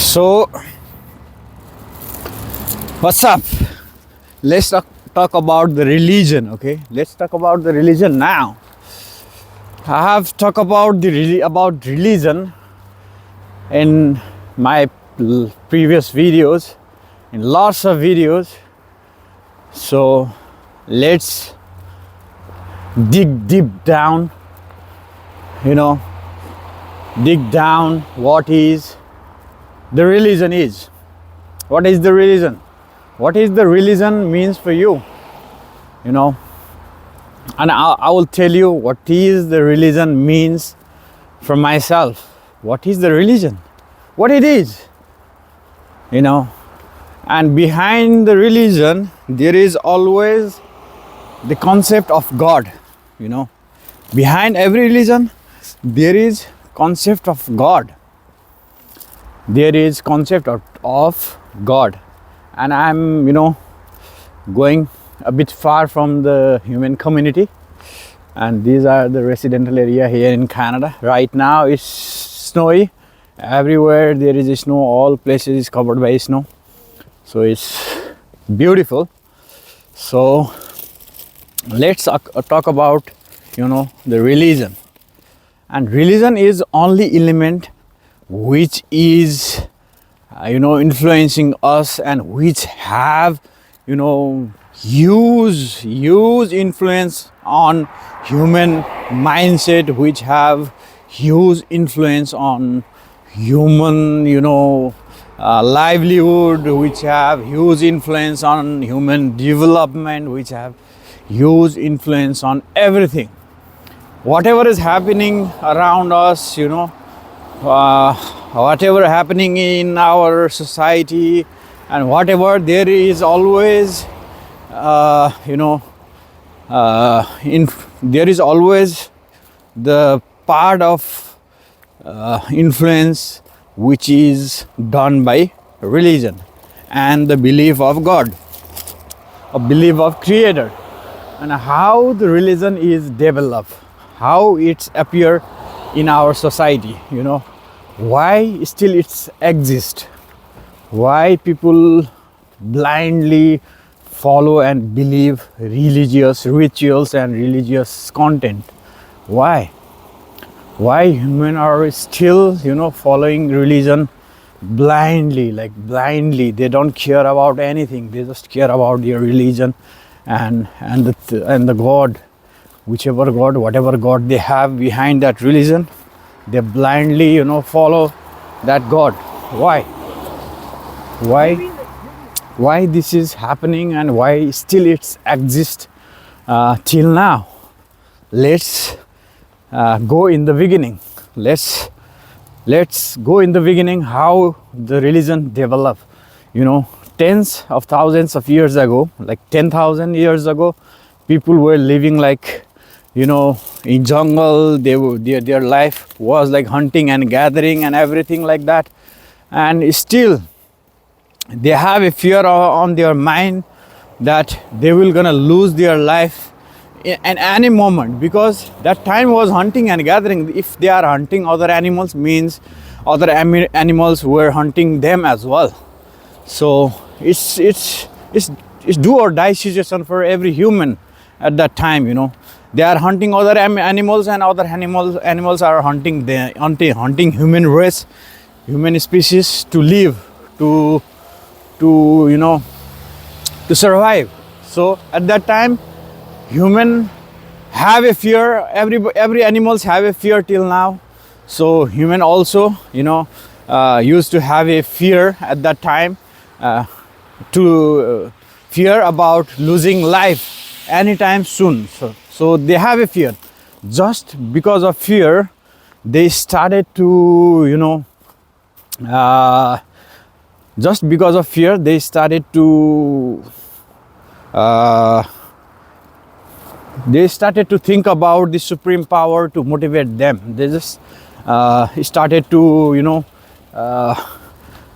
So, what's up? Let's talk about the religion. Okay, let's talk about the religion now. I have talked about about religion in my previous videos, in lots of videos. So let's dig deep down. Dig down. What is the religion? What is the religion? What is the religion means for you? And I will tell you what is the religion means for myself. What is the religion? What it is? And behind the religion there is always the concept of God. Behind every religion there is concept of God. There is concept of God. And I'm going a bit far from the human community, and these are the residential area here in Canada. Right now it's snowy everywhere. There is snow. All places is covered by snow, so it's beautiful. So let's talk about the religion. And religion is only element which is influencing us, and which have huge influence on human mindset, which have huge influence on human livelihood, which have huge influence on human development, which have huge influence on everything. Whatever is happening around us, whatever happening in our society, and whatever, there is always there is always the part of influence which is done by religion and the belief of God, a belief of Creator. And how the religion is developed, how it's appear in our society, why still it's exist, why people blindly follow and believe religious rituals and religious content. Why human are still following religion blindly. They don't care about anything. They just care about their religion and the God, whichever God, whatever God they have behind that religion. They blindly follow that God. Why this is happening, and why still it exists till now? Let's go in the beginning. Let's go in the beginning, how the religion developed. Tens of thousands of years ago, like 10,000 years ago, people were living like in jungle. Their life was like hunting and gathering and everything like that. And still they have a fear on their mind that they will gonna lose their life in any moment, because that time was hunting and gathering. If they are hunting other animals, means other animals were hunting them as well. So it's do or die situation for every human at that time. They are hunting other animals, and other animals are hunting human race, human species, to live, to survive. So at that time human have a fear. Every animals have a fear till now. So human also used to have a fear at that time, to fear about losing life anytime soon. So they have a fear. Just because of fear, they started to just because of fear, they started to think about the supreme power to motivate them. They just started to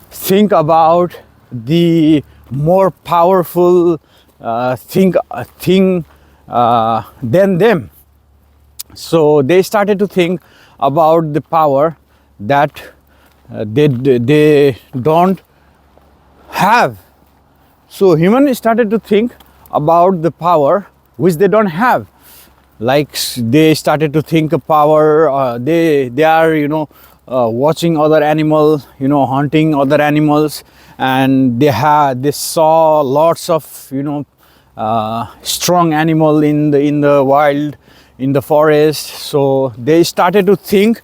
think about the more powerful thing than them. So they started to think about the power that they don't have. So humans started to think about the power which they don't have. Like they started to think of power. They are watching other animals, hunting other animals, and they saw lots of strong animal in the wild, in the forest. So they started to think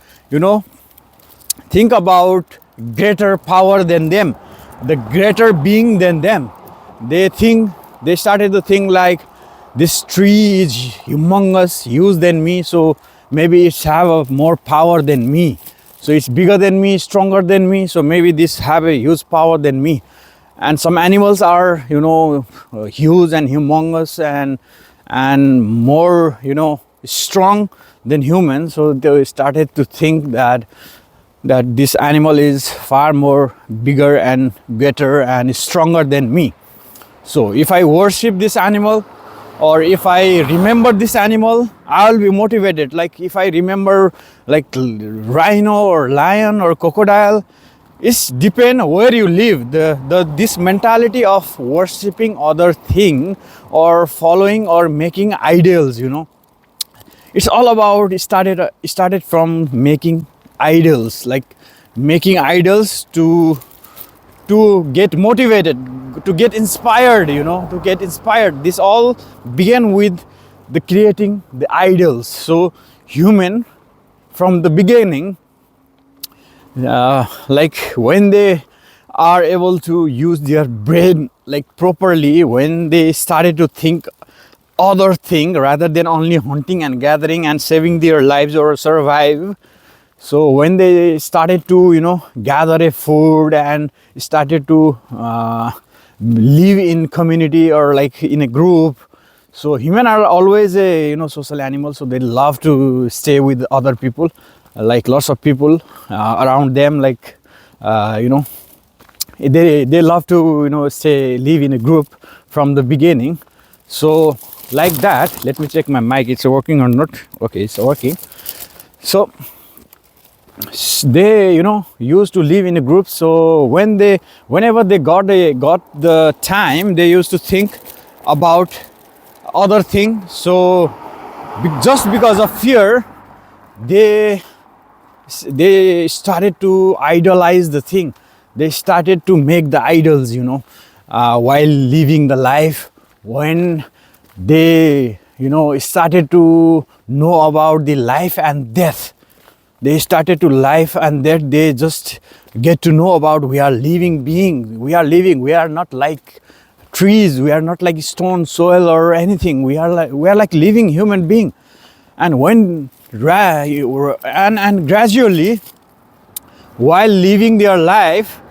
about greater power than them, the greater being than them. They started to think like, this tree is humongous, huge than me, so maybe it's have a more power than me. So it's bigger than me, stronger than me, so maybe this have a huge power than me. And some animals are huge and humongous and more strong than humans. So they started to think that this animal is far more bigger and greater and stronger than me. So if I worship this animal, or if I remember this animal, I'll be motivated. Like if I remember like rhino or lion or crocodile, it's depend where you live. This mentality of worshipping other thing or following or making idols, it's all about, it started from making idols, like making idols to get motivated, to get inspired, to get inspired. This all began with the creating the idols. So human from the beginning, like when they are able to use their brain like properly, when they started to think other thing rather than only hunting and gathering and saving their lives or survive. So when they started to gather a food and started to live in community or like in a group. So humans are always a social animal, so they love to stay with other people, like lots of people around them, like they love to live in a group from the beginning. So like that, let me check my mic, it's working or not. Okay, it's working. So they used to live in a group. So whenever they got the time, they used to think about other thing. So just because of fear, they started to idolize the thing. They started to make the idols, while living the life. When they started to know about the life and death, they started to life and that they just get to know about, we are living being, we are living, we are not like trees, we are not like stone, soil or anything, we are like living human being. And when and gradually, while living their life,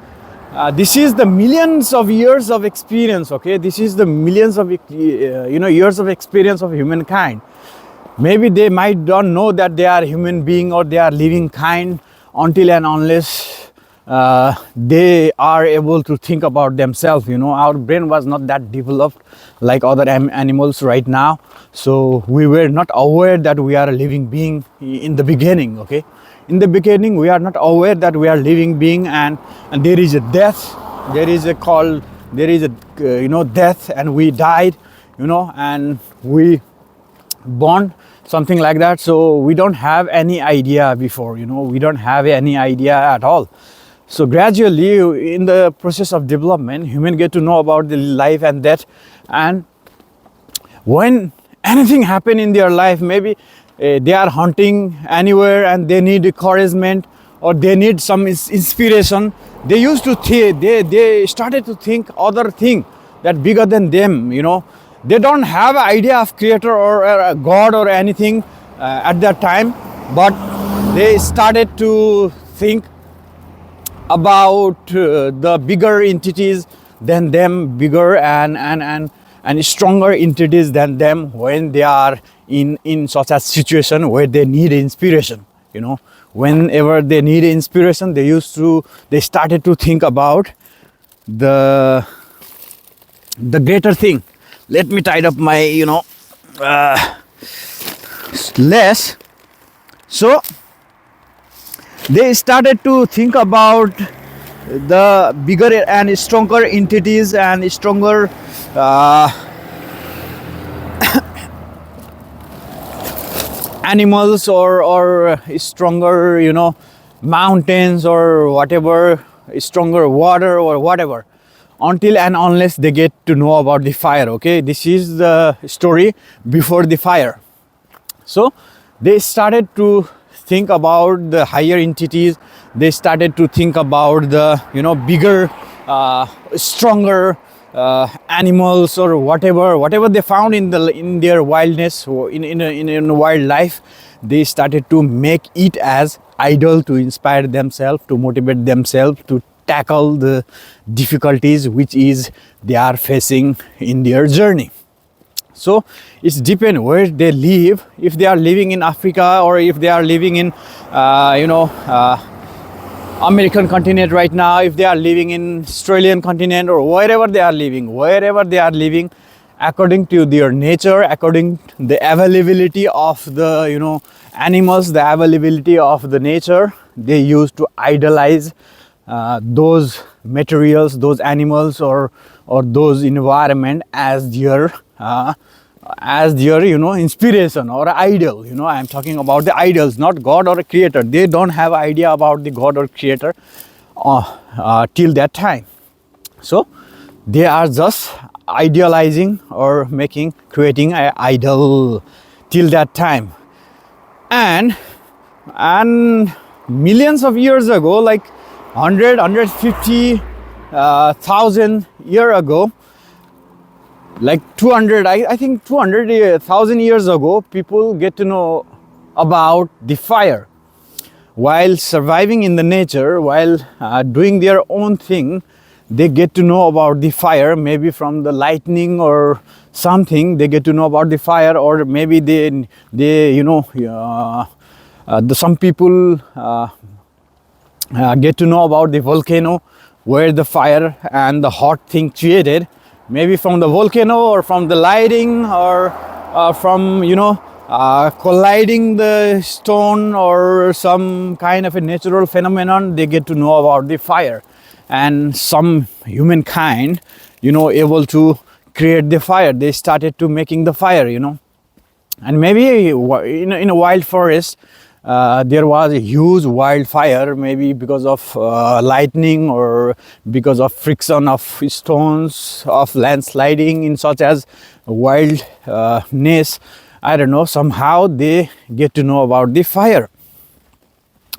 this is the millions of years of experience. Okay, this is the millions of years of experience of humankind. Maybe they might don't know that they are human being or they are living kind until and unless they are able to think about themselves. Our brain was not that developed like other animals right now. So we were not aware that we are a living being in the beginning. Okay, in the beginning we are not aware that we are living being, and there is a death. There is a death, and we died. And we born, something like that. So we don't have any idea before, we don't have any idea at all. So gradually in the process of development, human get to know about the life and death. And when anything happen in their life, maybe they are hunting anywhere and they need encouragement or they need some inspiration, they used to they started to think other thing that bigger than them. They don't have an idea of creator or a God or anything at that time, but they started to think about the bigger entities than them, bigger and stronger entities than them, when they are in such a situation where they need inspiration. Whenever they need inspiration, they started to think about the greater thing. Let me tie up my lace. So they started to think about the bigger and stronger entities and stronger uh, animals, or stronger, mountains, or whatever, stronger water or whatever, until and unless they get to know about the fire. Okay, this is the story before the fire. So they started to think about the higher entities. They started to think about the bigger, stronger animals, or whatever they found in their wildness, or in wildlife. They started to make it as idol to inspire themselves, to motivate themselves to tackle the difficulties which is they are facing in their journey. So it's depend where they live. If they are living in Africa, or if they are living in American continent right now, if they are living in Australian continent, or wherever they are living, according to their nature, according to the availability of the animals, the availability of the nature, they used to idolize those materials, those animals, or those environment as their inspiration or idol. I am talking about the idols, not God or a creator. They don't have idea about the God or creator till that time. So they are just idealizing or creating an idol till that time. And millions of years ago, like 150,000 years ago, like 200, I think 200,000 years ago, people get to know about the fire. While surviving in the nature, while doing their own thing, they get to know about the fire, maybe from the lightning or something. They get to know about the fire, or maybe some people get to know about the volcano, where the fire and the hot thing created, maybe from the volcano, or from the lighting, or from colliding the stone, or some kind of a natural phenomenon. They get to know about the fire, and some humankind able to create the fire. They started to making the fire, and maybe in a wild forest, there was a huge wildfire, maybe because of lightning, or because of friction of stones, of landsliding in such as wildness. I don't know, somehow they get to know about the fire.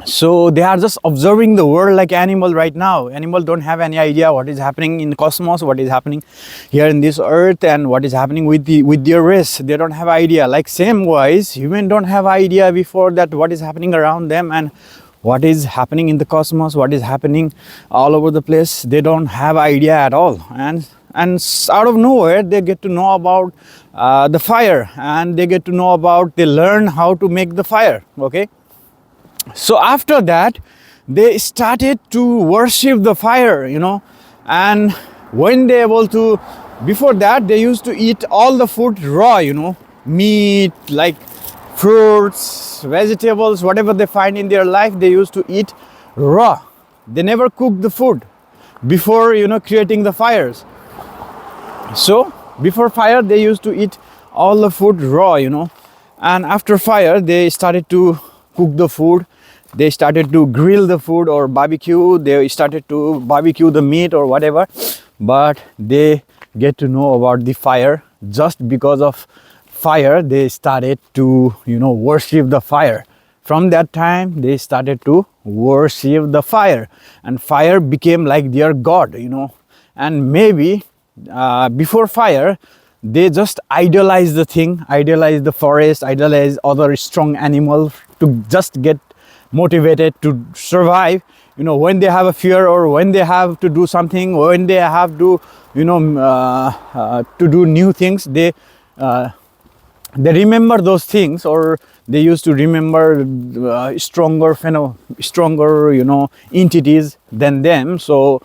So they are just observing the world like animal right now. Animal don't have any idea what is happening in cosmos, what is happening here in this earth, and what is happening with their race. They don't have idea. Like same wise, human don't have idea before that what is happening around them, and what is happening in the cosmos, what is happening all over the place. They don't have idea at all. And out of nowhere, they get to know about the fire, and they get to know about, they learn how to make the fire. Okay. So after that, they started to worship the fire, and when they able to, before that, they used to eat all the food raw, meat, like fruits, vegetables, whatever they find in their life, they used to eat raw. They never cooked the food before, creating the fires. So before fire, they used to eat all the food raw, and after fire, they started to cook the food. They started to grill the food or barbecue. They started to barbecue the meat or whatever. But they get to know about the fire. Just because of fire, they started to worship the fire. From that time, they started to worship the fire, and fire became like their god. And maybe before fire, they just idolize the thing, idolize the forest, idolize other strong animals to just get motivated to survive. When they have a fear, or when they have to do something, when they have to to do new things, they remember those things, or they used to remember stronger entities than them. So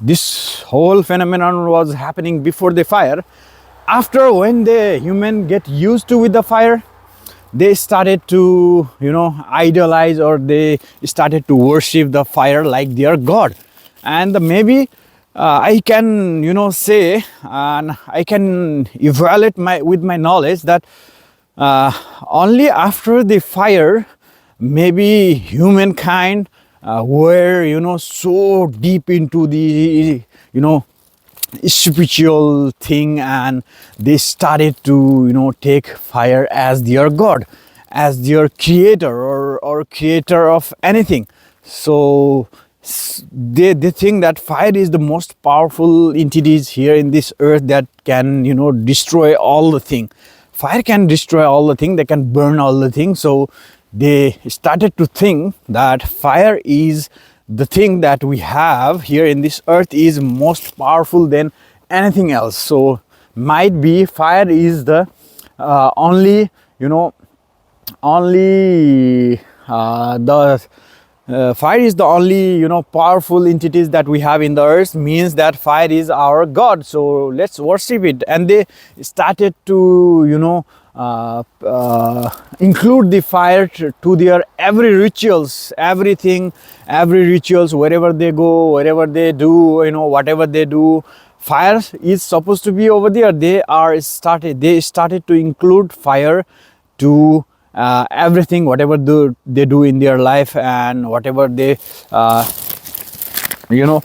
this whole phenomenon was happening before the fire. After, when the human get used to with the fire, they started to, you know, idolize, or they started to worship the fire like their god. And maybe I can, you know, say, and I can evaluate my with my knowledge that only after the fire, maybe humankind were, you know, so deep into the, you know, spiritual thing, and they started to, you know, take fire as their god, as their creator, or creator of anything. So they think that fire is the most powerful entities here in this earth that can, you know, destroy all the thing. Fire can destroy all the thing, they can burn all the things. So they started to think that fire is the thing that we have here in this earth is most powerful than anything else. So might be fire is the only, you know, only the fire is the only, you know, powerful entities that we have in the earth, means that fire is our god, so let's worship it. And they started to, you know, include the fire to their every rituals, everything, every rituals, wherever they go, wherever they do, you know, whatever they do, fire is supposed to be over there. They started to include fire to everything, whatever they do in their life, and whatever they you know,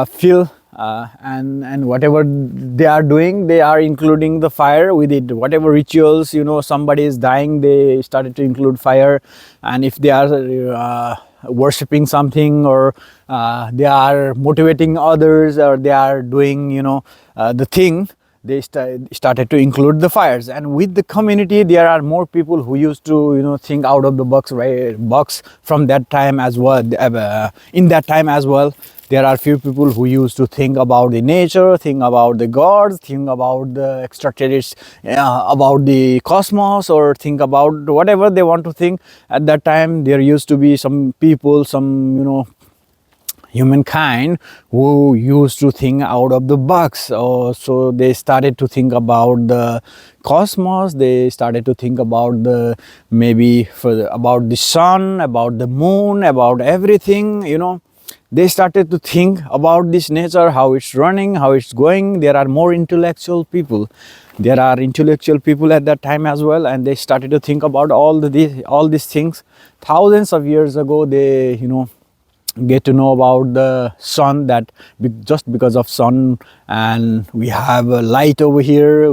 feel, and whatever they are doing, they are including the fire with it. Whatever rituals, you know, somebody is dying, they started to include fire. And if they are worshipping something, or they are motivating others, or they are doing, you know, the thing, they started to include the fires. And with the community, there are more people who used to, you know, think out of the box, right, box from that time as well. In that time as well, there are few people who used to think about the nature, think about the gods, think about the extraterrestrials, about the cosmos, or think about whatever they want to think. At that time, there used to be some people, some, you know, humankind who used to think out of the box. So they started to think about the cosmos, they started to think about the, maybe about the sun, about the moon, about everything, you know. They started to think about this nature, how it's running, how it's going. There are more intellectual people. There are intellectual people at that time as well, and they started to think about all these things. Thousands of years ago, they, you know, get to know about the sun, that just because of sun, and we have a light over here,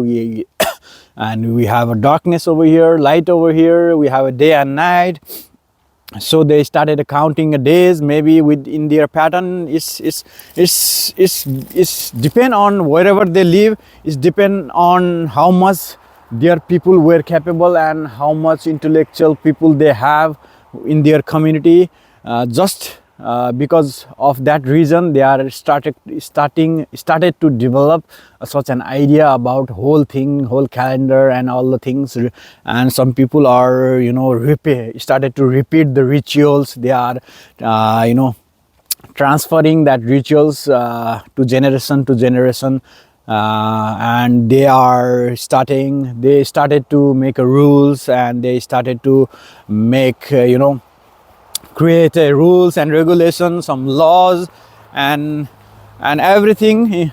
and we have a darkness over here, light over here, we have a day and night. So they started counting days, maybe within their pattern. It's depend on wherever they live. It's depend on how much their people were capable, and how much intellectual people they have in their community. Just because of that reason, they are started to develop such an idea about whole thing, whole calendar, and all the things. And some people are, you know, started to repeat the rituals. They are you know, transferring that rituals to generation to generation. And they started to make rules, and they started to make, you know, create rules and regulations, some laws, and everything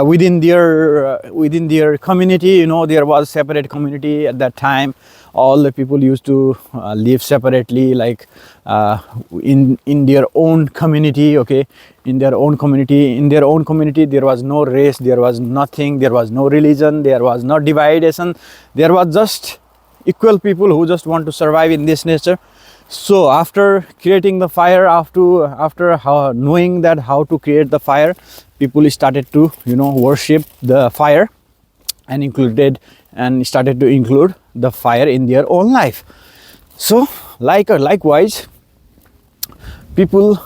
within their community. You know, there was separate community at that time. All the people used to live separately, like in their own community. Okay, in their own community, there was no race, there was nothing, there was no religion, there was no division. There was just equal people who just want to survive in this nature. So after creating the fire, after knowing that how to create the fire, people started to, you know, worship the fire, and started to include the fire in their own life. So likewise, people,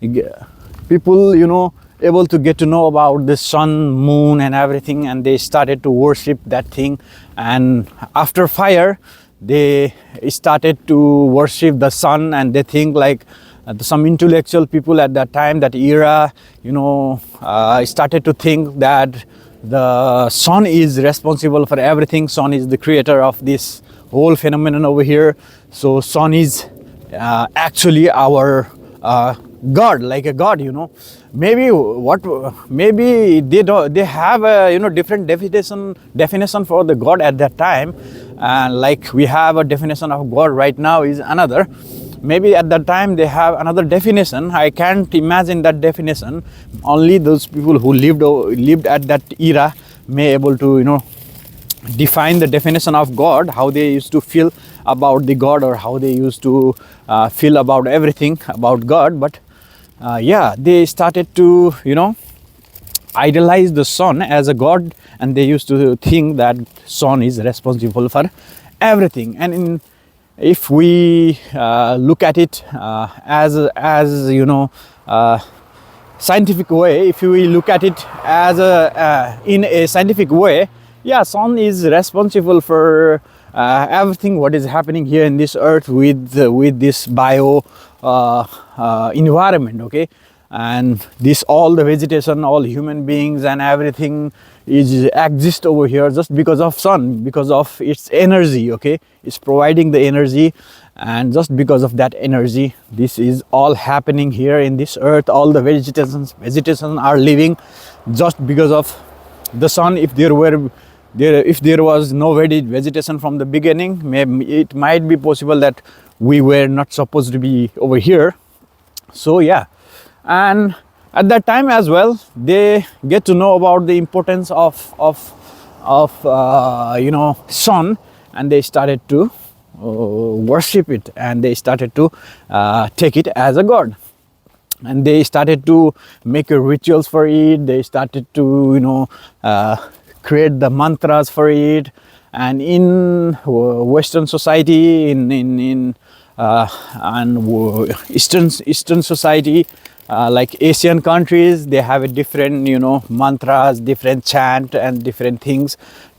you know, able to get to know about the sun, moon, and everything, and they started to worship that thing. And after fire, they started to worship the sun, and they think like some intellectual people at that time, that era, you know, started to think that the sun is responsible for everything. Sun is the creator of this whole phenomenon over here. So sun is actually our god, like a god, you know. Maybe what, maybe they don't, they have a, you know, different definition for the god at that time, and like we have a definition of god right now is another. Maybe at that time they have another definition. I can't imagine that definition. Only those people who lived at that era may able to, you know, define the definition of God, how they used to feel about the God, or how they used to feel about everything about God. But yeah, they started to, you know, idolize the sun as a god, and they used to think that sun is responsible for everything. And if we look at it as you know, scientific way, if we look at it as a in a scientific way, yeah, sun is responsible for everything what is happening here in this earth with this bio environment, okay. And this, all the vegetation, all human beings and everything is exist over here just because of sun, because of its energy, okay. It's providing the energy, and just because of that energy, this is all happening here in this earth. All the vegetation are living just because of the sun. If there was no vegetation from the beginning, maybe it might be possible that we were not supposed to be over here. So yeah, and at that time as well, they get to know about the importance of you know, sun, and they started to worship it, and they started to take it as a god, and they started to make rituals for it. They started to, you know, create the mantras for it. And in Western society, in and Eastern society, like Asian countries, they have a different, you know, mantras, different chant, and different things,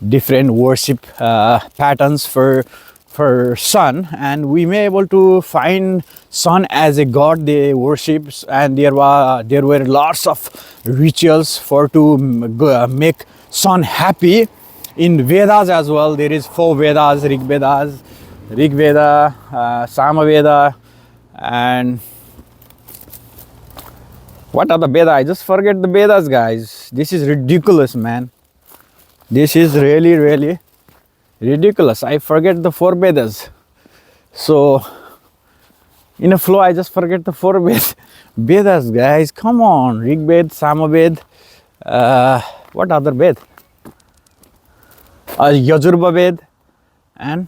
different worship patterns for sun. And we may able to find sun as a god they worship, and there were lots of rituals for to make sun happy. In Vedas as well, there is 4 Vedas: Rig Veda, Samaveda, and what are the Vedas? I just forget the Vedas, guys. This is ridiculous, man. This is really, really ridiculous. I forget the 4 Vedas. So in a flow, I just forget the 4 Vedas, guys. Come on. Rig Veda, Samaveda, what other Veda? Yajurva Veda, and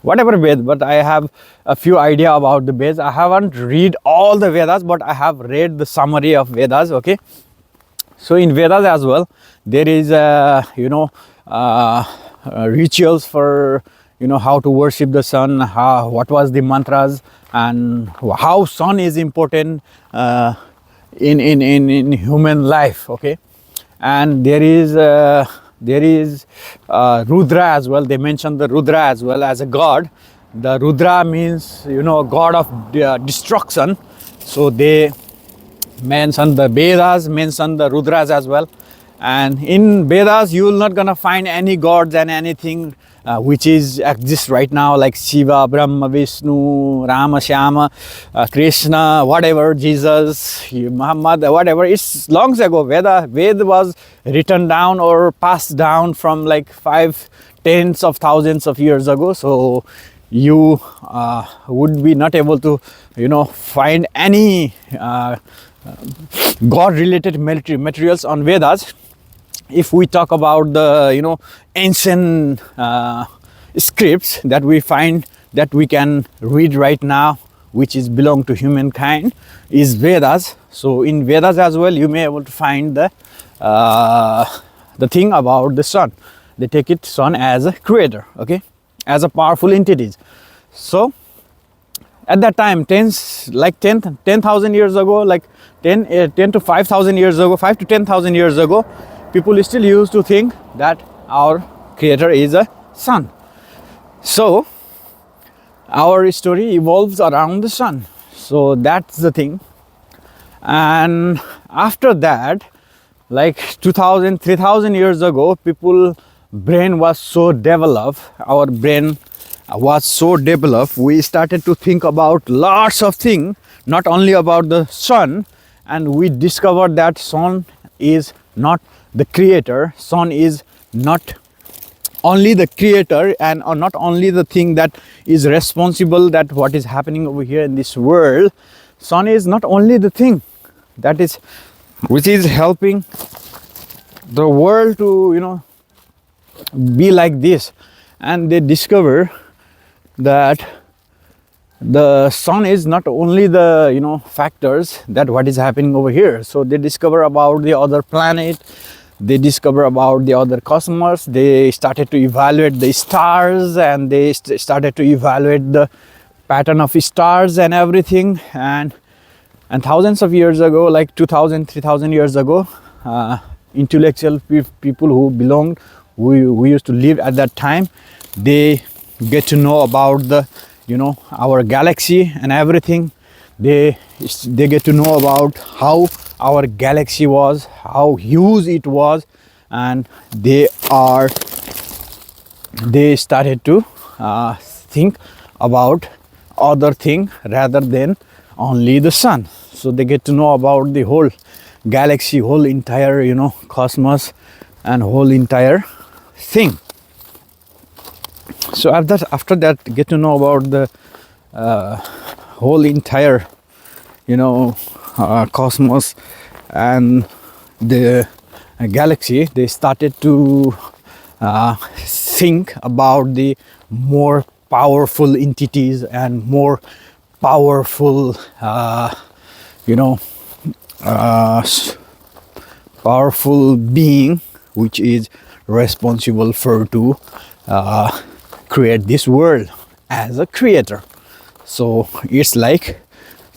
whatever Veda. But I have a few idea about the Vedas. I haven't read all the Vedas, but I have read the summary of Vedas, okay. So in Vedas as well, there is you know, rituals for, you know, how to worship the sun, what was the mantras, and how sun is important in human life, okay. And there is Rudra as well. They mention the Rudra as well as a god. The Rudra means, you know, god of destruction. So they mention, the Vedas mention the Rudras as well. And in Vedas, you will not gonna find any gods and anything which exists right now, like Shiva, Brahma, Vishnu, Rama, Shama, Krishna, whatever, Jesus, Muhammad, whatever. It's long ago. Veda was written down or passed down from like 5 tens of thousands of years ago. So you would be not able to, you know, find any God-related materials on Vedas. If we talk about the, you know, ancient scripts that we find, that we can read right now, which is belong to humankind, is Vedas. So in Vedas as well, you may able to find the thing about the sun. They take it sun as a creator, okay, as a powerful entity. So at that time, 10,000 years ago, like 10 to 5,000 years ago, 5 to 10,000 years ago, people still used to think that our creator is a sun. So our story evolves around the sun. So that's the thing. And after that, like 2,000, 3,000 years ago, people brain was so developed, our brain was so developed, we started to think about lots of things, not only about the sun, and we discovered that sun is not the creator. Sun is not only the creator and not only the thing that is responsible that what is happening over here in this world. Sun is not only the thing that is which is helping the world to be like this. And they discover that the sun is not only the factors that what is happening over here. So they discover about the other planet, they discover about the other cosmos, they started to evaluate the stars, and they started to evaluate the pattern of stars and everything. And thousands of years ago, like 2000 3000 years ago, intellectual people who belonged, we used to live at that time, they get to know about the our galaxy and everything. They get to know about how our galaxy was, how huge it was, and they started to think about other thing rather than only the sun. So they get to know about the whole galaxy, whole entire cosmos, and whole entire thing. So after that get to know about the whole entire cosmos and the galaxy. They started to think about the more powerful entities and more powerful powerful being which is responsible for to create this world as a creator. So it's like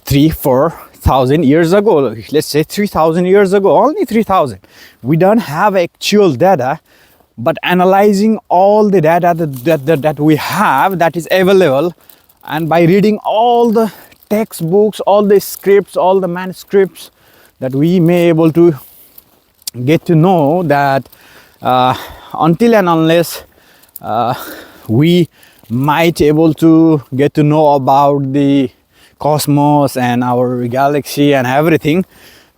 3,000-4,000 years ago, let's say 3,000 years ago, only 3,000. We don't have actual data, but analyzing all the data that we have, that is available, and by reading all the textbooks, all the scripts, all the manuscripts, that we may able to get to know that until and unless we might able to get to know about the cosmos and our galaxy and everything,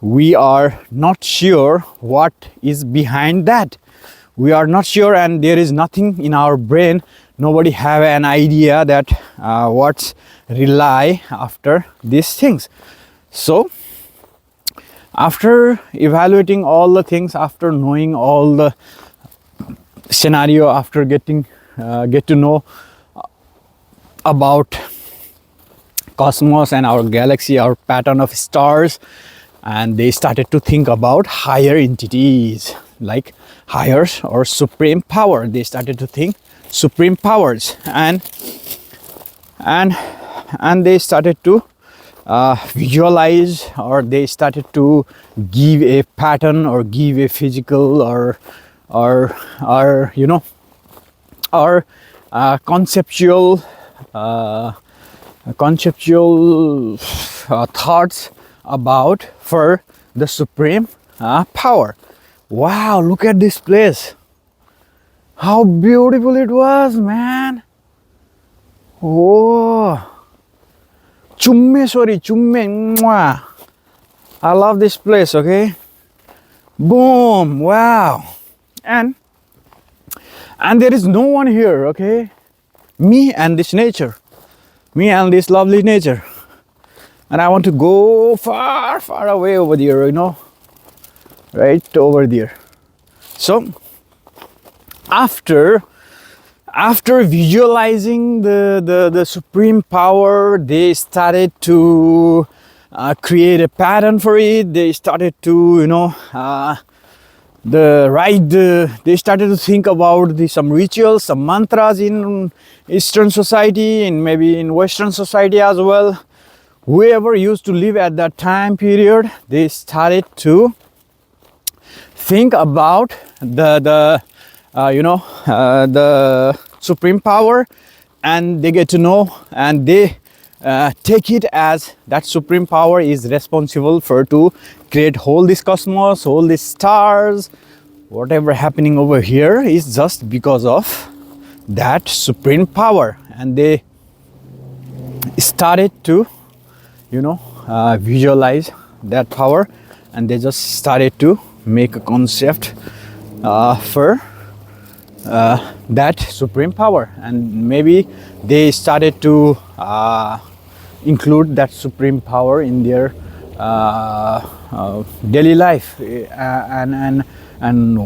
we are not sure what is behind that. We are not sure, and there is nothing in our brain. Nobody have an idea that what's rely after these things. So after evaluating all the things, after knowing all the scenario, after get to know about cosmos and our galaxy, our pattern of stars, and they started to think about higher entities like higher or supreme power. They started to think supreme powers, and they started to visualize, or they started to give a pattern or give a physical or conceptual thoughts about for the supreme power. Wow, look at this place, how beautiful it was, man. Oh, chumme, mwah. I love this place. Okay, boom, wow. And there is no one here. Okay, me and this nature, me and this lovely nature. And I want to go far away over there, right over there. So after visualizing the supreme power, they started to create a pattern for it. They started to they started to think about some rituals, some mantras in Eastern society, and maybe in Western society as well. Whoever used to live at that time period, they started to think about the supreme power, and they get to know, and they take it as that supreme power is responsible for to create whole this cosmos, all these stars. Whatever happening over here is just because of that supreme power. and they started to, visualize that power, and they just started to make a concept for that supreme power, and maybe they started to include that supreme power in their daily life, and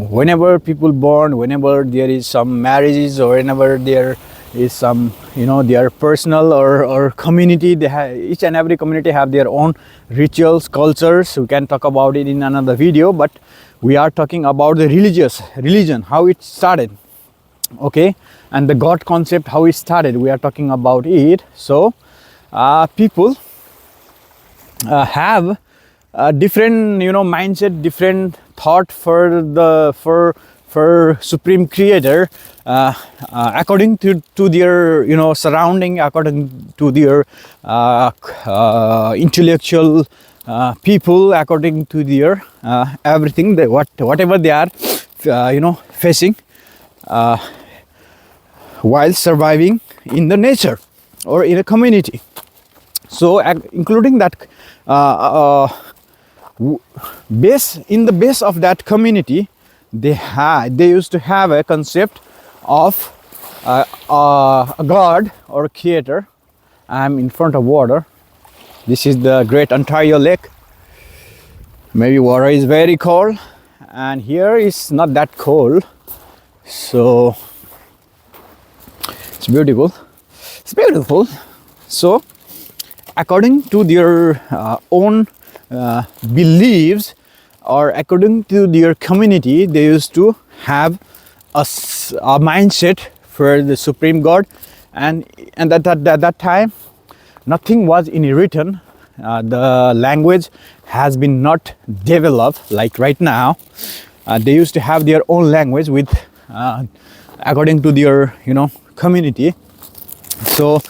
whenever people born, whenever there is some marriages, or whenever there is some, their personal or community, they have, each and every community have their own rituals, cultures. We can talk about it in another video, but we are talking about the religion, how it started, okay, and the God concept, how it started. We are talking about it. So people have a different, mindset, different thought for supreme creator, according to their, surrounding, according to their intellectual people, according to their everything, whatever they are facing while surviving in the nature or in a community. So including that in the base of that community, they used to have a concept of a God or creator. I'm in front of water. This is the Great Ontario Lake. Maybe water is very cold, and here is not that cold, so it's beautiful. So according to their own beliefs, or according to their community, they used to have a mindset for the supreme God, and at that time nothing was in written. The language has been not developed like right now. They used to have their own language with according to their community. So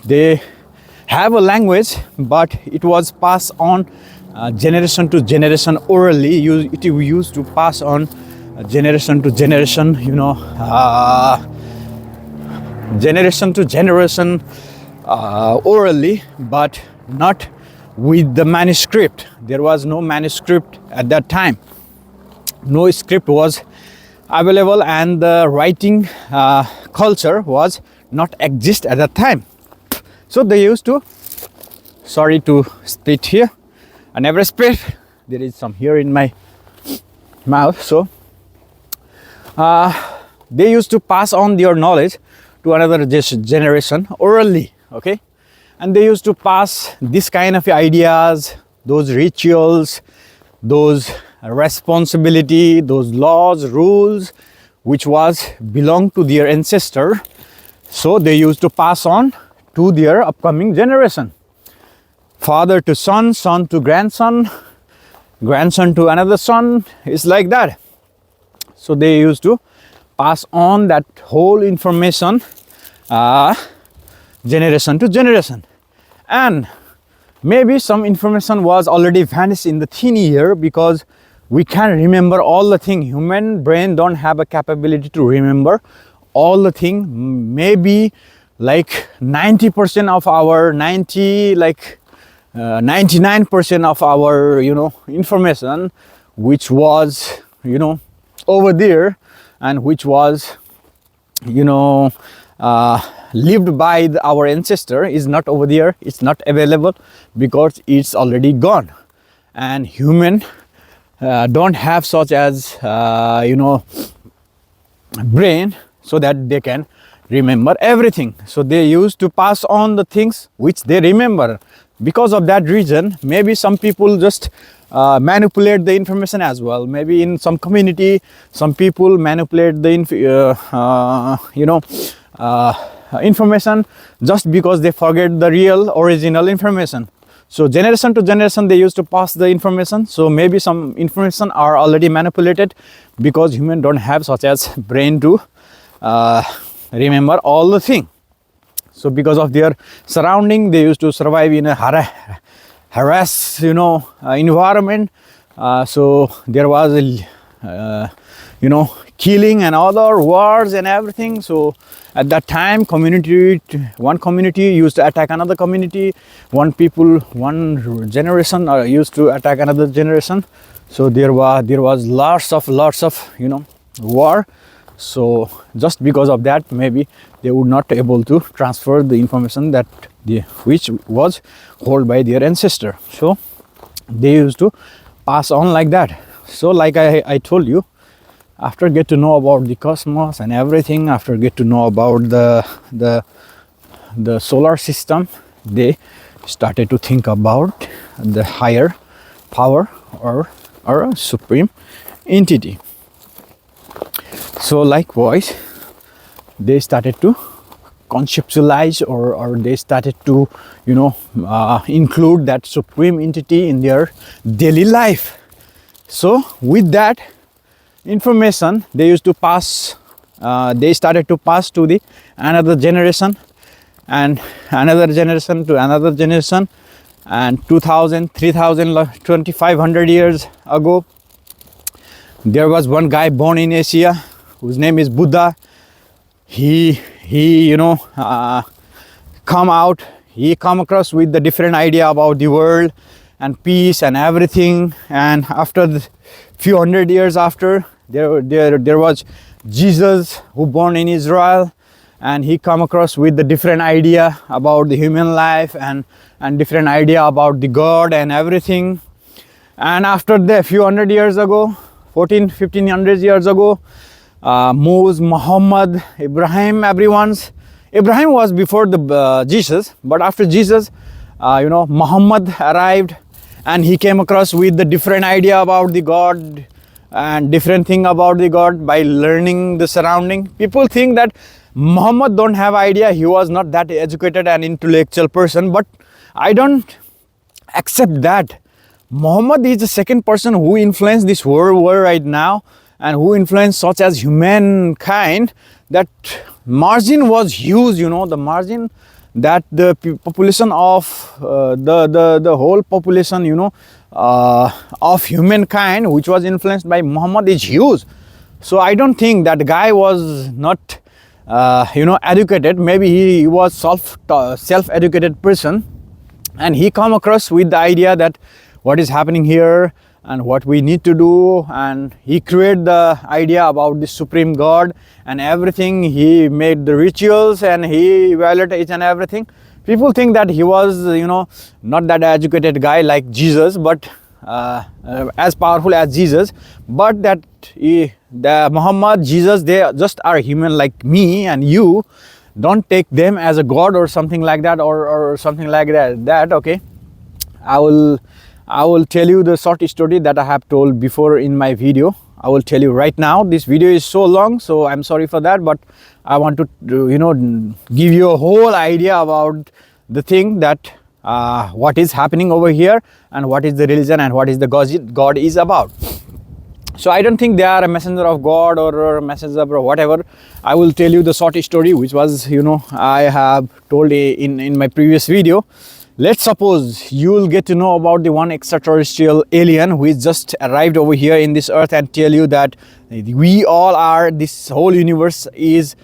they have a language, but it was passed on generation to generation orally. It used to pass on generation to generation, generation to generation orally, but not with the manuscript. There was no manuscript at that time. No script was available, and the writing culture was not exist at that time. So they used to, sorry to spit here, I never spit, there is some here in my mouth. So they used to pass on their knowledge to another generation orally, okay, and they used to pass this kind of ideas, those rituals, those responsibility, those laws, rules, which was belong to their ancestor. So they used to pass on to their upcoming generation, father to son, son to grandson, grandson to another son. It's like that. So they used to pass on that whole information generation to generation, and maybe some information was already vanished in the thin air, because we can't remember all the thing. Human brain don't have a capability to remember all the thing. Maybe like 90% of our 99% of our information, which was over there, and which was lived by our ancestor, is not over there. It's not available because it's already gone, and human don't have such as brain so that they can remember everything. So they used to pass on the things which they remember. Because of that reason, maybe some people just manipulate the information as well. Maybe in some community, some people manipulate the information just because they forget the real original information. So generation to generation, they used to pass the information. So maybe some information are already manipulated, because human don't have such as brain to remember all the thing. So because of their surrounding, they used to survive in a harass environment. So there was a killing and other wars and everything. So at that time, one community used to attack another community, one generation used to attack another generation. So there was lots of war. So just because of that, maybe they would not able to transfer the information which was held by their ancestor. So they used to pass on like that. So like I told you, after get to know about the cosmos and everything, after get to know about the solar system, they started to think about the higher power or a supreme entity. So likewise, they started to conceptualize or they started to include that supreme entity in their daily life. So with that information, they used to pass, they started to pass to the another generation and another generation to another generation. And 2000, 3000, 2500 years ago, there was one guy born in Asia whose name is Buddha. He come across with the different idea about the world and peace and everything. And after the few hundred years after, there was Jesus who born in Israel, and he come across with the different idea about the human life and different idea about the God and everything. And after the few hundred years ago, 1500 years ago, Muhammad, Ibrahim was before the Jesus, but after Jesus, Muhammad arrived, and he came across with the different idea about the God and different thing about the God by learning the surrounding. People think that Muhammad don't have idea, he was not that educated and intellectual person, but I don't accept that. Muhammad is the second person who influenced this world right now, and who influenced such as humankind. That margin was huge, the margin that the population of the whole population of humankind which was influenced by Muhammad is huge. So I don't think that guy was not educated. Maybe he was self-educated person, and he come across with the idea that what is happening here and what we need to do, and he created the idea about the supreme God and everything. He made the rituals and he evaluated each and everything. People think that he was not that educated guy like Jesus, but as powerful as Jesus, but that the Muhammad, Jesus, they just are human like me and you. Don't take them as a god or something like that, or something like that. Okay, I will tell you the short story that I have told before in my video. I will tell you right now. This video is so long, so I'm sorry for that, but I want to give you a whole idea about the thing that what is happening over here, and what is the religion, and what is the God is about. So I don't think they are a messenger of God or a messenger or whatever. I will tell you the short story which was I have told in my previous video. Let's suppose you will get to know about the one extraterrestrial alien who is just arrived over here in this earth and tell you that we all are, this whole universe is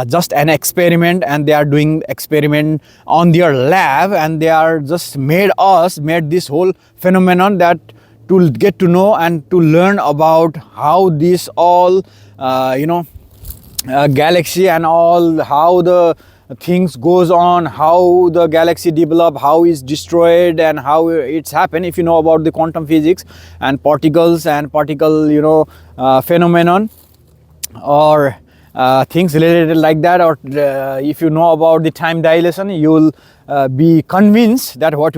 just an experiment, and they are doing experiment on their lab, and they are just made this whole phenomenon that to get to know and to learn about how this all galaxy and all, how the things goes on, how the galaxy develop, how it's destroyed, and how it's happened. If you know about the quantum physics and particles and particle phenomenon, or things related like that, or if you know about the time dilation, you will be convinced that what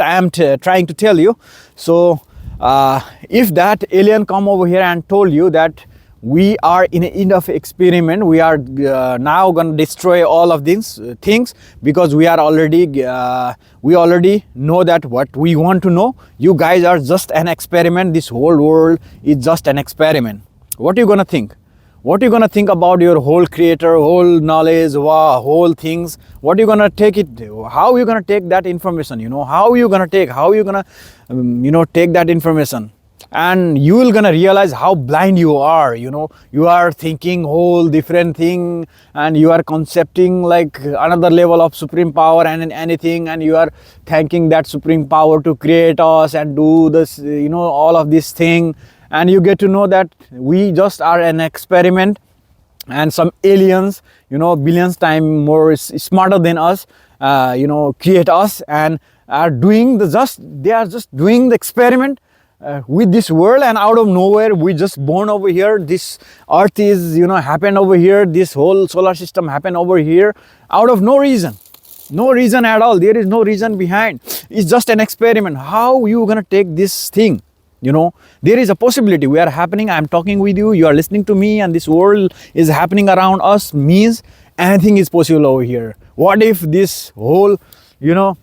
I am trying to tell you. So if that alien come over here and told you that we are in an end of experiment, we are now going to destroy all of these things, because we already know that what we want to know. You guys are just an experiment. This whole world is just an experiment. What are you going to think? What are you going to think about your whole creator, whole knowledge, whole things? What are you going to take it? How are you going to take that information? How are you going to take that information? and you will gonna realize how blind you are. You know, you are thinking whole different thing, and you are concepting like another level of supreme power and anything, and you are thanking that supreme power to create us and do this, you know, all of this thing. And you get to know that we just are an experiment, and some aliens, you know, billions time more smarter than us, you know, create us and are doing they are just doing the experiment with this world. And out of nowhere we just born over here. This earth is, you know, happened over here. This whole solar system happened over here out of no reason. No reason at all. There is no reason behind. It's just an experiment. How you gonna take this thing? You know, there is a possibility. We are happening. I'm talking with you. You are listening to me, and this world is happening around us. Means anything is possible over here. What if this whole, you know,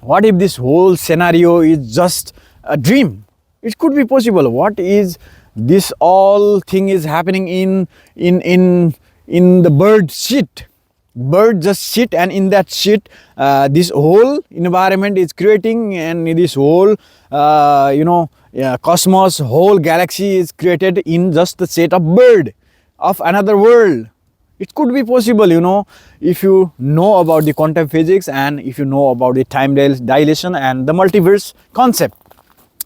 what if this whole scenario is just a dream? It could be possible. What is this all thing is happening in the bird shit? Bird just shit, and in that shit this whole environment is creating, and this whole you know, cosmos, whole galaxy is created in just the set of bird of another world. It could be possible, you know, if you know about the quantum physics, and if you know about the time dilation and the multiverse concept.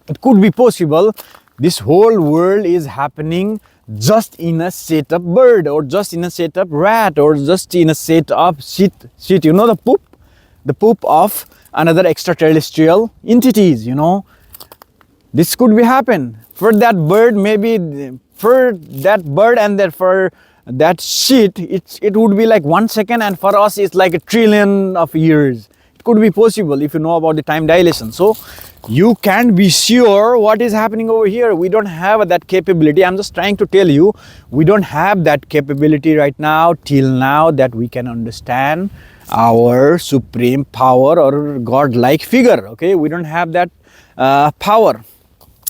It could be possible this whole world is happening just in a set of bird, or just in a set of rat, or just in a set of shit, you know, the poop of another extraterrestrial entities, you know. This could be happen for that bird, maybe for that bird, and that for that shit it would be like 1 second, and for us it's like a trillion of years. It could be possible if you know about the time dilation. So you can't be sure what is happening over here. We don't have that capability. I'm just trying to tell you, we don't have that capability right now, till now, that we can understand our supreme power or god-like figure. Okay, we don't have that power.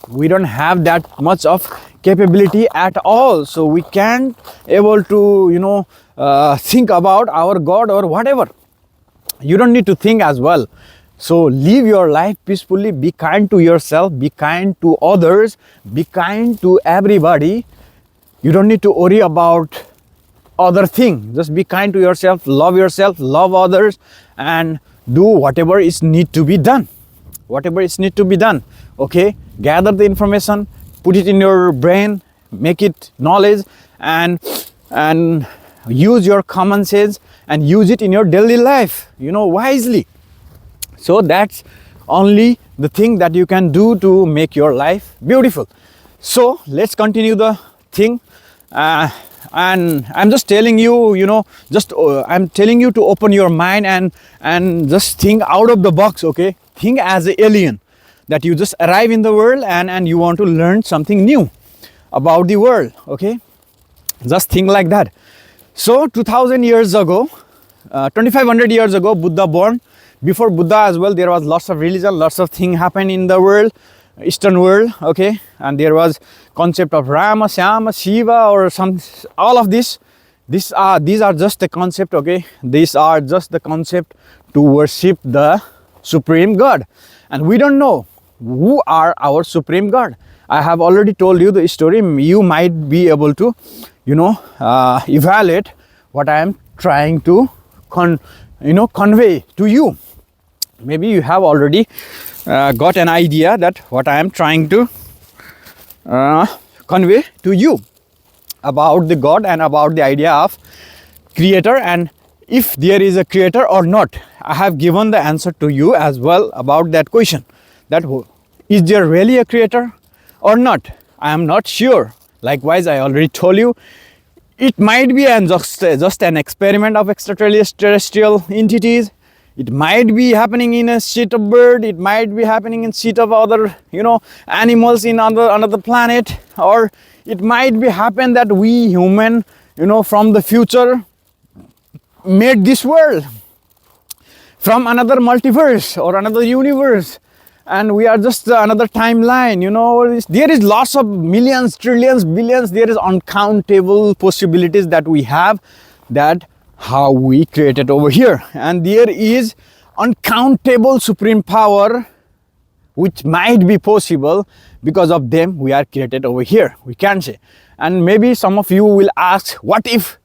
We don't have that much of capability at all. So we can't able to, you know, think about our god or whatever. You don't need to think as well. So live your life peacefully. Be kind to yourself, be kind to others, be kind to everybody. You don't need to worry about other thing. Just be kind to yourself, love others, and do whatever is need to be done. Whatever is need to be done. Okay, gather the information, put it in your brain, make it knowledge, and use your common sense and use it in your daily life, you know, wisely. So that's only the thing that you can do to make your life beautiful. So let's continue the thing, and I'm just telling you, you know, just I'm telling you to open your mind and just think out of the box. Okay, think as an alien, that you just arrive in the world and you want to learn something new about the world. Okay, just think like that. So 2000 years ago, 2500 years ago, Buddha born. Before Buddha as well, there was lots of religion, lots of things happened in the world, Eastern world. Okay, and there was concept of Rama, Syama, Shiva, or some, all of this. These are just the concept. Okay, these are just the concept to worship the supreme God, and we don't know who are our supreme God. I have already told you the story. You might be able to, you know, evaluate what I am trying to convey to you. Maybe you have already got an idea that what I am trying to convey to you about the God and about the idea of creator, and if there is a creator or not. I have given the answer to you as well about that question, that is there really a creator or not? I am not sure. Likewise, I already told you, it might be just an experiment of extraterrestrial entities. It might be happening in a shit of bird. It might be happening in shit of other, you know, animals in another planet. Or it might be happen that we human, you know, from the future made this world from another multiverse or another universe, and we are just another timeline. You know, there is lots of millions, trillions, billions. There is uncountable possibilities that we have, that how we created over here, and there is uncountable supreme power which might be possible. Because of them we are created over here, we can say. And maybe some of you will ask, what if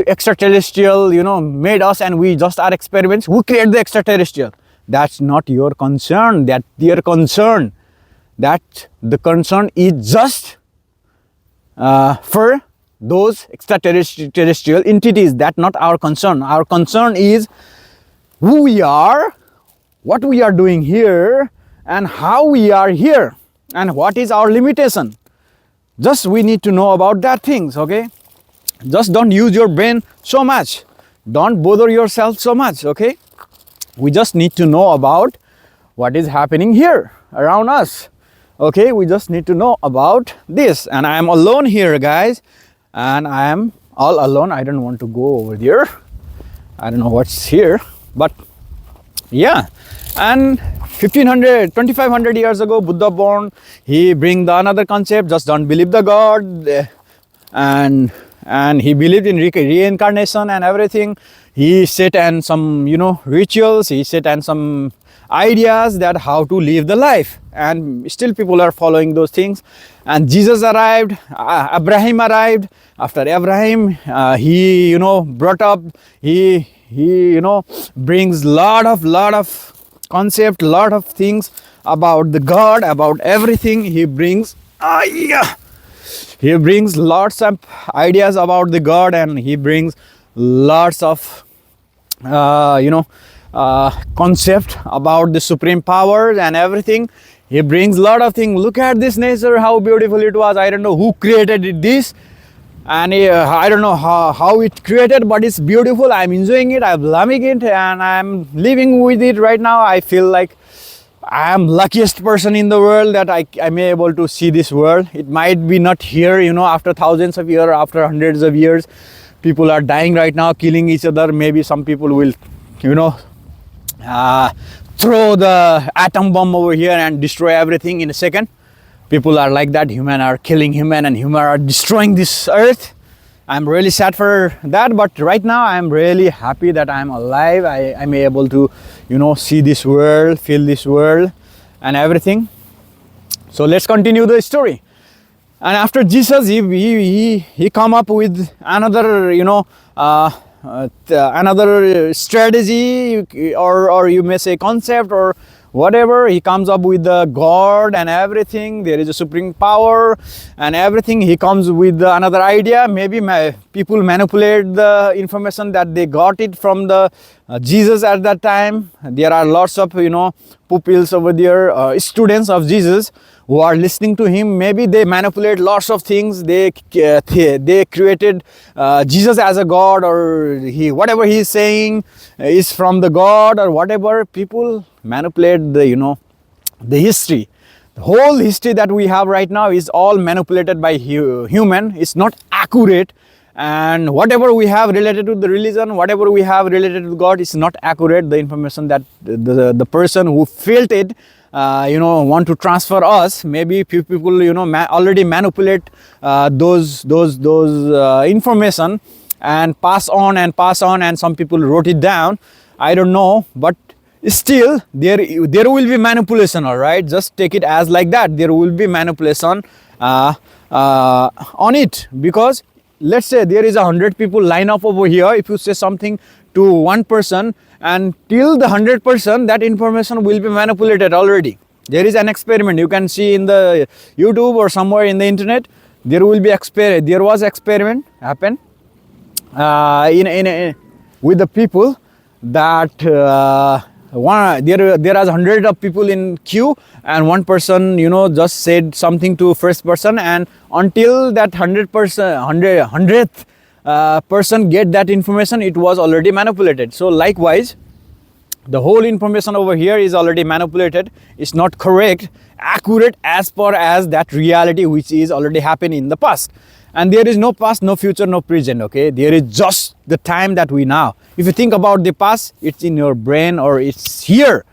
extraterrestrial, made us and we just are experiments? Who created the extraterrestrial? That's not your concern, that's their concern. That the concern is just for those extraterrestrial entities. That's not our concern. Our concern is who we are, what we are doing here, and how we are here, and what is our limitation. Just we need to know about that things, okay? Just don't use your brain so much. Don't bother yourself so much, okay? We just need to know about what is happening here around us. Okay, we just need to know about this. And I am alone here, guys. And I am all alone. I don't want to go over there. I don't know what's here. But yeah. And 2500 years ago, Buddha born. He bring the another concept. Just don't believe the God. And he believed in reincarnation and everything. He set and some, rituals. He set and some ideas that how to live the life, and still people are following those things. And Jesus arrived, Abraham arrived. After Abraham, he brought up, he brings lot of concept, lot of things about the God, about everything. He brings he brings lots of ideas about the God, and he brings lots of concept about the supreme powers and everything. He brings a lot of things. Look at this nature, how beautiful it was. I don't know who created this, and I don't know how it created, but it's beautiful. I'm enjoying it, I'm loving it, and I'm living with it right now. I feel like I am luckiest person in the world that I may able to see this world. It might be not here, after thousands of years, after hundreds of years. People are dying right now, killing each other. Maybe some people will throw the atom bomb over here and destroy everything in a second. People are like that. Human are killing human, and human are destroying this earth. I'm really sad for that, but right now I'm really happy that I'm alive. I'm able to see this world, feel this world and everything. So let's continue the story. And after Jesus, he come up with another another strategy, or you may say concept, or whatever. He comes up with the God and everything. There is a supreme power and everything. He comes with another idea. Maybe people manipulate the information that they got it from the Jesus at that time. There are lots of pupils over there, students of Jesus, who are listening to him. Maybe they manipulate lots of things. They created Jesus as a God, or whatever he is saying is from the God, or whatever. People manipulate the history. The whole history that we have right now is all manipulated by human. It's not accurate. And whatever we have related to the religion, whatever we have related to God, is not accurate. The information that the person who felt it want to transfer us. Maybe people already manipulate those information and pass on, and some people wrote it down. I don't know, but still there will be manipulation. All right, just take it as like that. There will be manipulation on it, because let's say there is 100 people line up over here. If you say something to one person, and till the 100%, that information will be manipulated already. There is an experiment you can see in the YouTube or somewhere in the internet. There will be there was experiment happen with the people that there are 100 of people in queue, and one person just said something to first person, and until that 100th person get that information, it was already manipulated. So likewise, the whole information over here is already manipulated. It's not correct, accurate as per as that reality which is already happened in the past. And there is no past, no future, no present. Okay, there is just the time that we now. If you think about the past, it's in your brain, or it's here.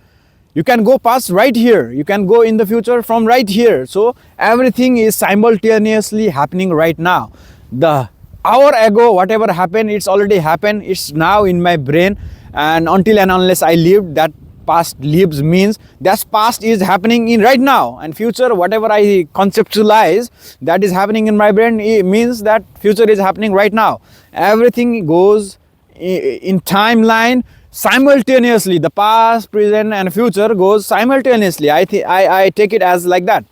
You can go past right here. You can go in the future from right here. So everything is simultaneously happening right now. The hour ago, whatever happened, it's already happened. It's now in my brain, and until and unless I live, that past lives means that past is happening in right now, and future, whatever I conceptualize that is happening in my brain, means that future is happening right now. Everything goes in timeline simultaneously. The past, present and future goes simultaneously. I take it as like that.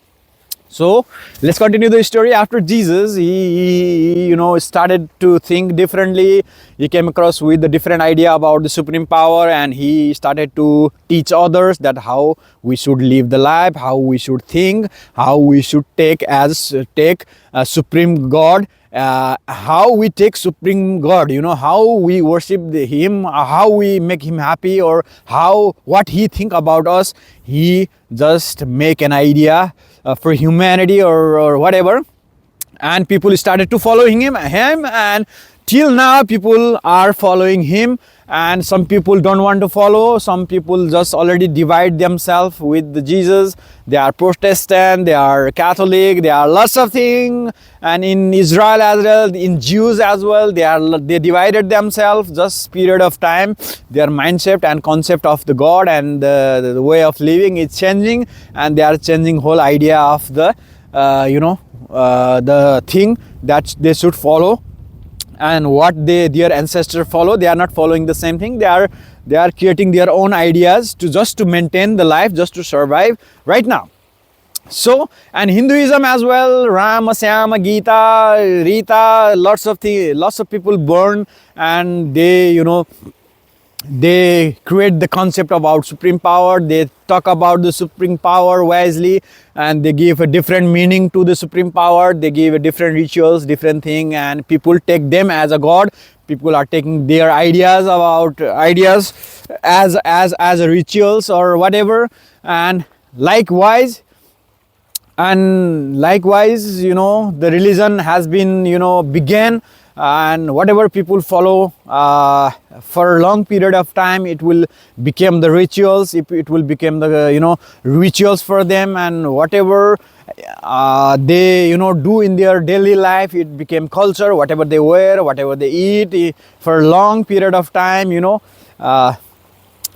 So let's continue the story. After Jesus, he started to think differently. He came across with a different idea about the supreme power, and he started to teach others that how we should live the life, how we should think, how we should take a supreme God, how we take supreme God, how we worship him, how we make him happy, or what he think about us. He just make an idea for humanity or whatever, and people started to following him, and till now people are following him. And some people don't want to follow. Some people just already divide themselves with the Jesus. They are Protestant, they are Catholic, they are lots of things. And in Israel as well, in Jews as well, they divided themselves just period of time. Their mindset and concept of the God and the way of living is changing, and they are changing whole idea of the the thing that they should follow, and what their ancestors follow. They are not following the same thing. They are creating their own ideas to maintain the life, just to survive right now. So, and Hinduism as well, Rama, Syama, Gita, Rita, lots of people born, and they create the concept about supreme power. They talk about the supreme power wisely, and they give a different meaning to the supreme power. They give a different rituals, different thing, and people take them as a god. People are taking their ideas as rituals or whatever. And likewise, the religion has been began, and whatever people follow for a long period of time, it will become the rituals. It will become the rituals for them, and whatever they do in their daily life, it became culture. Whatever they wear, whatever they eat, for a long period of time,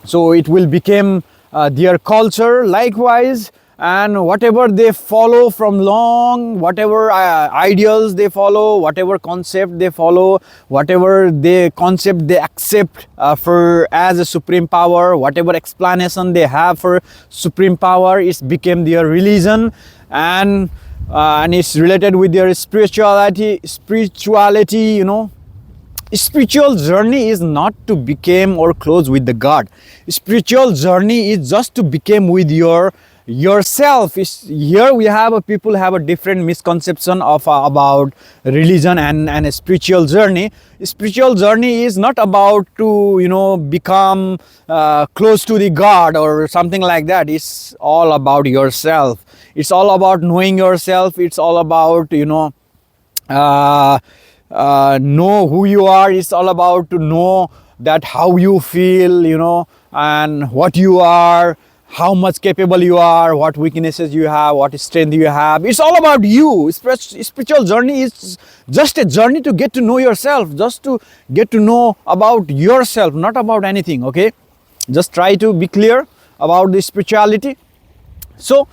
so it will become their culture. Likewise, and whatever they follow from long, whatever ideals they follow, whatever concept they follow, whatever concept they accept for as a supreme power, whatever explanation they have for supreme power, it became their religion, and it's related with their spirituality. Spiritual journey is not to become or close with the God. Spiritual journey is just to become with yourself. Here we have people have a different misconception of about religion and a spiritual journey. Spiritual journey is not about to become close to the God or something like that. It's all about yourself. It's all about knowing yourself. It's all about know who you are. It's all about to know that how you feel, and what you are, how much capable you are, what weaknesses you have, what strength you have. It's all about you. Spiritual journey is just a journey to get to know yourself, just to get to know about yourself, not about anything. Okay, just try to be clear about the spirituality. So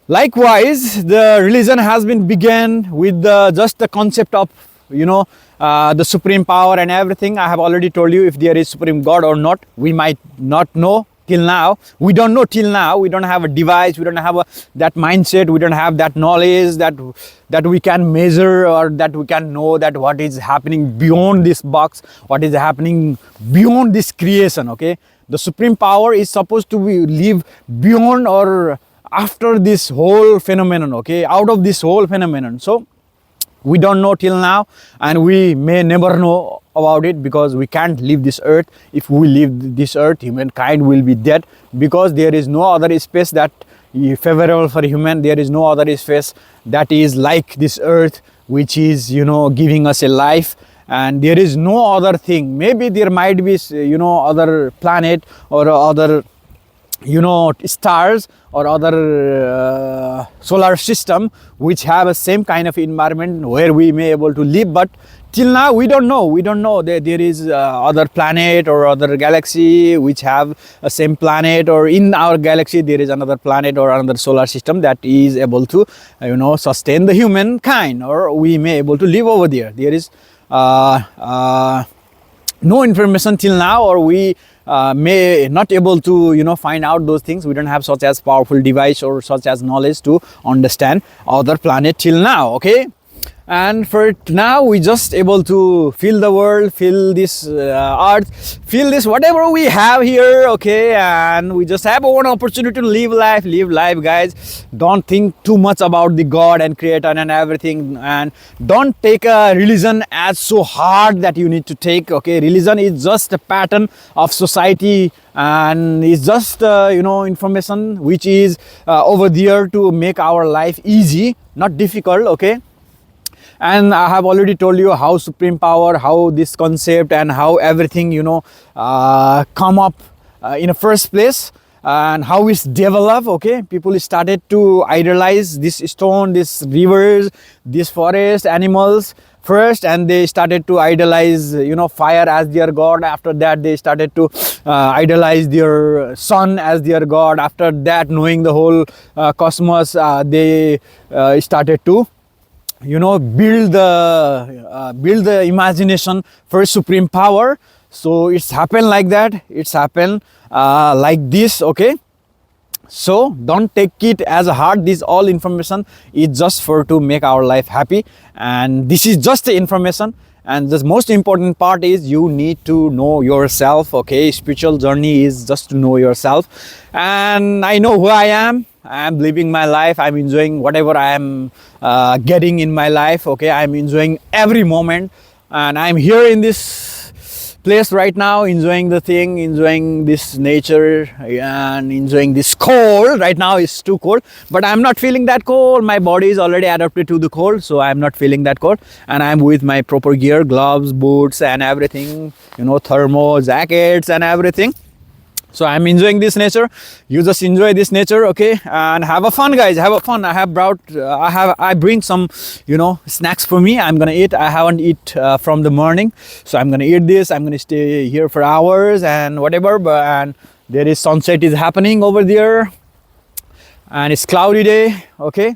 likewise, the religion has been began with just the concept of the supreme power and everything. I have already told you, if there is supreme God or not, we might not know. Till now, we don't know. Till now, we don't have a device, we don't have that mindset, we don't have that knowledge that we can measure, or that we can know that what is happening beyond this box, what is happening beyond this creation. Okay, the supreme power is supposed to live beyond or after this whole phenomenon. Okay, out of this whole phenomenon. So we don't know till now, and we may never know about it, because we can't leave this earth. If we leave this earth, humankind will be dead, because there is no other space that is favorable for human. There is no other space that is like this earth, which is giving us a life, and there is no other thing. Maybe there might be other planet or other stars or other solar system which have a same kind of environment where we may able to live, but till now we don't know that there is other planet or other galaxy which have a same planet, or in our galaxy there is another planet or another solar system that is able to sustain the humankind, or we may able to live over there. There is no information till now, or we may not able to find out those things. We don't have such as powerful device or such as knowledge to understand other planet till now. Okay, and for now we just able to feel the world, feel this earth, feel this whatever we have here. Okay, and we just have one opportunity to live life, guys. Don't think too much about the God and creator and everything, and don't take a religion as so hard that you need to take. Okay, religion is just a pattern of society, and it's just information which is over there to make our life easy, not difficult. Okay, and I have already told you how supreme power, how this concept and how everything come up in the first place, and how it's developed. Okay, people started to idolize this stone, this rivers, this forest, animals first, and they started to idolize fire as their god. After that they started to idolize their sun as their god. After that, knowing the whole cosmos, they started to build the imagination for supreme power. So it's happened like that, it's happened like this. Okay, so don't take it as hard. This all information is just for to make our life happy, and this is just the information. And the most important part is you need to know yourself. Okay, spiritual journey is just to know yourself. And I know who I am. I'm living my life. I'm enjoying whatever I am getting in my life. Okay, I'm enjoying every moment, and I'm here in this place right now, enjoying the thing, enjoying this nature, and enjoying this cold. Right now it's too cold, but I'm not feeling that cold. My body is already adapted to the cold, so I'm not feeling that cold. And I'm with my proper gear, gloves, boots and everything, thermo jackets and everything. So I'm enjoying this nature. You just enjoy this nature. Okay, and have a fun, guys, have a fun. I have brought I bring some snacks for me. I'm gonna eat. I haven't eat from the morning, so I'm gonna eat this. I'm gonna stay here for hours and whatever. And there is sunset is happening over there, and it's cloudy day. Okay,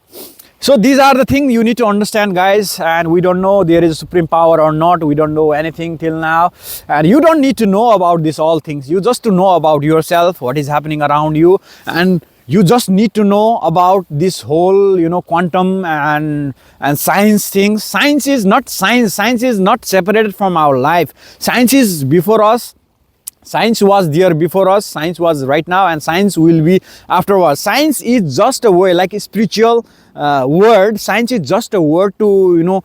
so these are the things you need to understand, guys. And we don't know there is a supreme power or not. We don't know anything till now, and you don't need to know about this all things. You just to know about yourself, what is happening around you, and you just need to know about this whole quantum and science things. Science is not separated from our life. Science is before us. Science was there before us, science was right now, and science will be afterwards. Science is just a word, like a spiritual word. Science is just a word to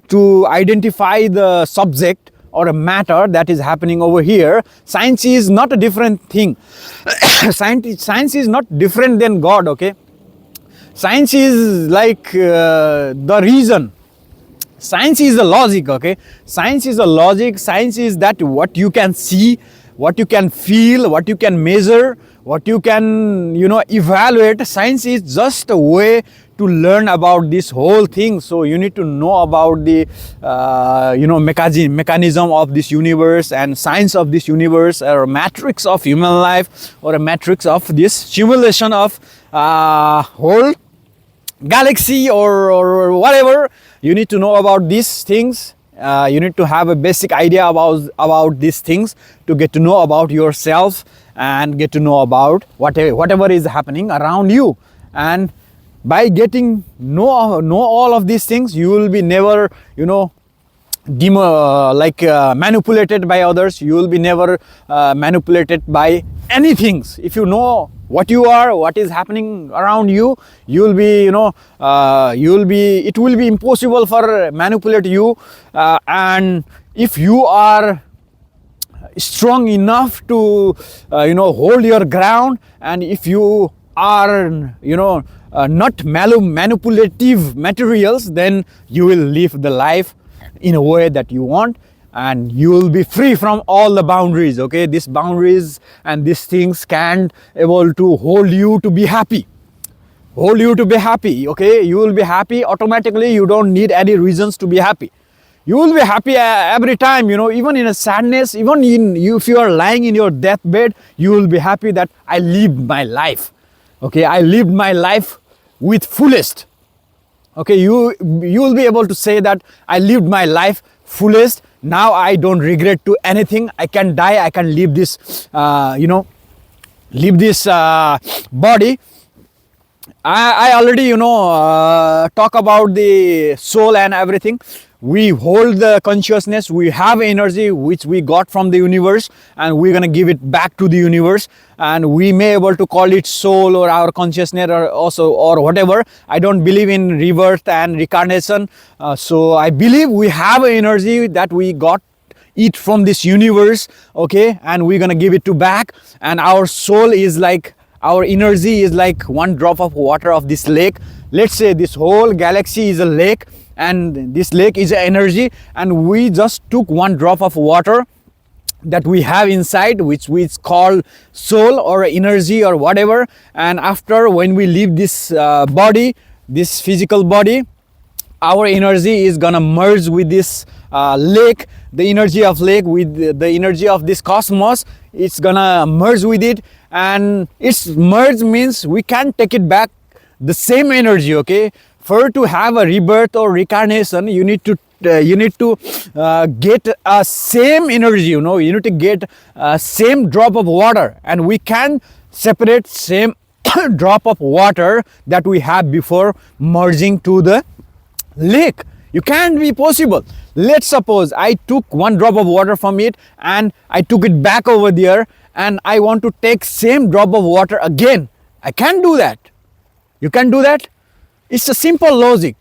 to identify the subject or a matter that is happening over here. Science is not a different thing. Science is not different than God. Okay, science is like the reason. Science is the logic. Okay, science is the logic. Science is that what you can see, what you can feel, what you can measure, what you can evaluate. Science is just a way to learn about this whole thing. So you need to know about the mechanism of this universe, and science of this universe, or a matrix of human life, or a matrix of this simulation of whole galaxy or whatever. You need to know about these things. You need to have a basic idea about these things to get to know about yourself and get to know about whatever is happening around you. And by getting know all of these things, you will be never manipulated by others. You will be never manipulated by anything. If you know what you are, what is happening around you, you will be it will be impossible for manipulate you. And if you are strong enough to hold your ground, and if you are not manipulative materials, then you will live the life in a way that you want, and you will be free from all the boundaries. Okay, these boundaries and these things can't able to hold you to be happy. Okay, you will be happy automatically. You don't need any reasons to be happy. You will be happy every time, you know, even in a sadness, even in you, if you are lying in your deathbed, you will be happy that I lived my life. Okay, I lived my life with fullest. Okay, you will be able to say that I lived my life fullest. Now I don't regret to anything. I can die, I can leave this leave this body. I already, talk about the soul and everything. We hold the consciousness, we have energy which we got from the universe, and we're gonna give it back to the universe, and we may able to call it soul or our consciousness or also or whatever. I don't believe in rebirth and reincarnation, so I believe we have energy that we got it from this universe, okay, and we're gonna give it to back. And our soul is like, our energy is like one drop of water of this lake. Let's say this whole galaxy is a lake, and this lake is energy, and we just took one drop of water that we have inside, which we call soul or energy or whatever. And after, when we leave this body, this physical body, our energy is gonna merge with this lake, the energy of lake with the energy of this cosmos. It's gonna merge with it, and its merge means we can take it back the same energy. Okay, for to have a rebirth or reincarnation, you need to get a same energy, you know, you need to get a same drop of water, and we can separate same drop of water that we have before merging to the lake. You can't be possible. Let's suppose I took one drop of water from it and I took it back over there, and I want to take same drop of water again. I can't do that. You can do that. It's a simple logic.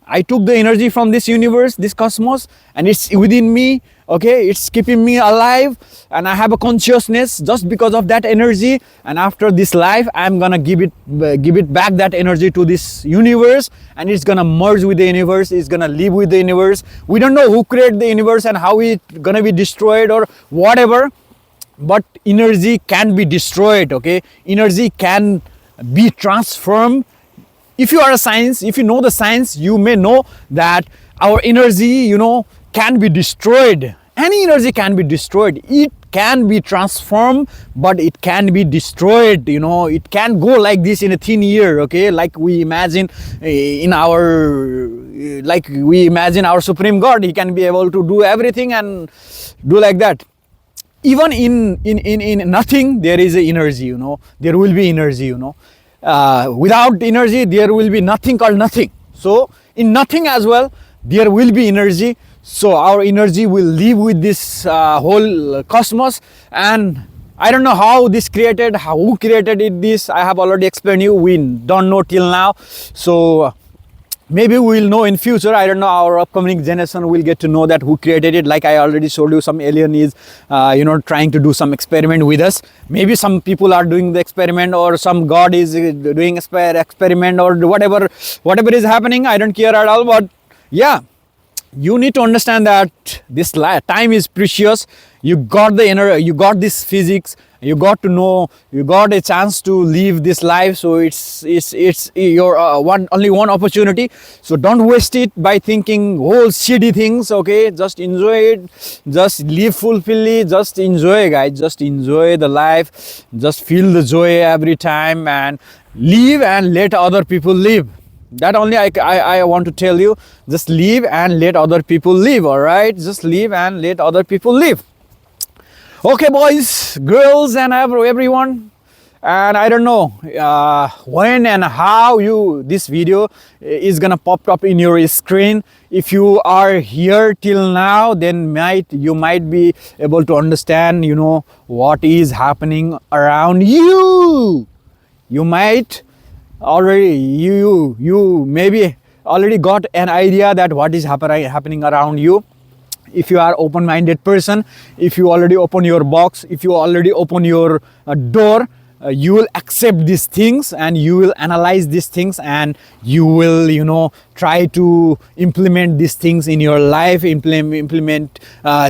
I took the energy from this universe, this cosmos, and it's within me. Okay, it's keeping me alive, and I have a consciousness just because of that energy. And after this life, I'm gonna give it back, that energy, to this universe, and it's gonna merge with the universe. It's gonna live with the universe. We don't know who created the universe and how it's gonna be destroyed or whatever, but energy can be destroyed. Okay, energy can be transformed. If you are a science, if you know the science, you may know that our energy, you know, can be destroyed. Any energy can be destroyed. It can be transformed, but it can be destroyed. You know, it can go like this in a thin air. Okay, like we imagine we imagine our supreme God. He can be able to do everything and do like that. Even in nothing, there is a energy. You know, there will be energy. You know. Without energy, there will be nothing called nothing. So in nothing as well, there will be energy. So our energy will live with this whole cosmos. And I don't know how this created, who created it. This I have already explained you. We don't know till now. So maybe we'll know in future. I don't know, our upcoming generation will get to know that who created it. Like I already showed you, some alien is trying to do some experiment with us. Maybe some people are doing the experiment, or some god is doing experiment, or whatever is happening. I don't care at all. But yeah, you need to understand that this time is precious. You got the you got this physics, you got to know, you got a chance to live this life. So it's your only one opportunity. So don't waste it by thinking whole shitty things. Okay, just enjoy it, just live fulfilly, just enjoy, guys, just enjoy the life, just feel the joy every time, and live and let other people live. That only I want to tell you. Just live and let other people live. All right, just live and let other people live. Okay, boys, girls, and everyone. And I don't know when and how this video is gonna pop up in your screen. If you are here till now, then you might be able to understand, you know, what is happening around you. You might already, you maybe already got an idea that what is happening around you. If you are open-minded person, if you already open your box, if you already open your door, you will accept these things, and you will analyze these things, and you will, you know, try to implement these things in your life, implement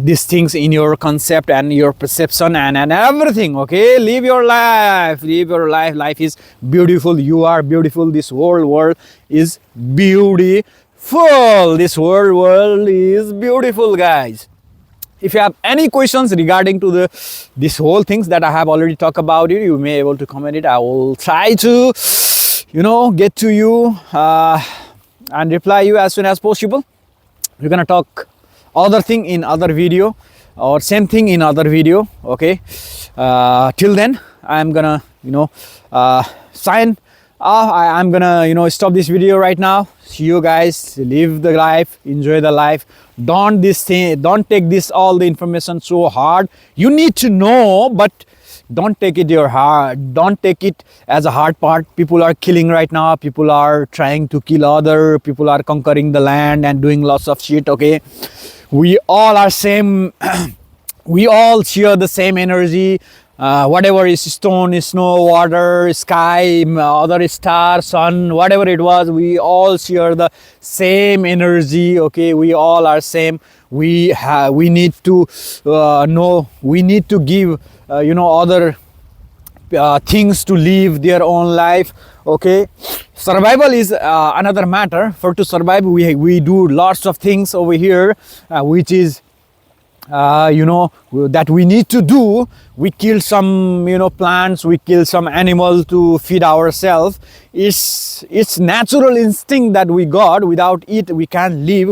these things in your concept and your perception and everything. Okay, live your life. Life is beautiful. You are beautiful. This whole world is beautiful. full. This world is beautiful, guys. If you have any questions regarding to this whole things that I have already talked about it, you may able to comment it. I will try to get to you and reply you as soon as possible. We're gonna talk other thing in other video or same thing in other video. Okay, till then I'm gonna sign off. I'm gonna stop this video right now. See you guys. Live the life, enjoy the life. Don't take this all the information so hard. You need to know, but don't take it don't take it as a hard part. People are killing right now. People are trying to kill other people, are conquering the land and doing lots of shit. Okay, we all are same. We all share the same energy. Whatever is stone, snow, water, sky, other star, sun, whatever it was, we all share the same energy. Okay, we all are same. We need to know. We need to give other things to live their own life. Okay, survival is another matter. For to survive, we do lots of things over here, which is that we need to do. We kill some plants, we kill some animal to feed ourselves. It's natural instinct that we got. Without it we can't live.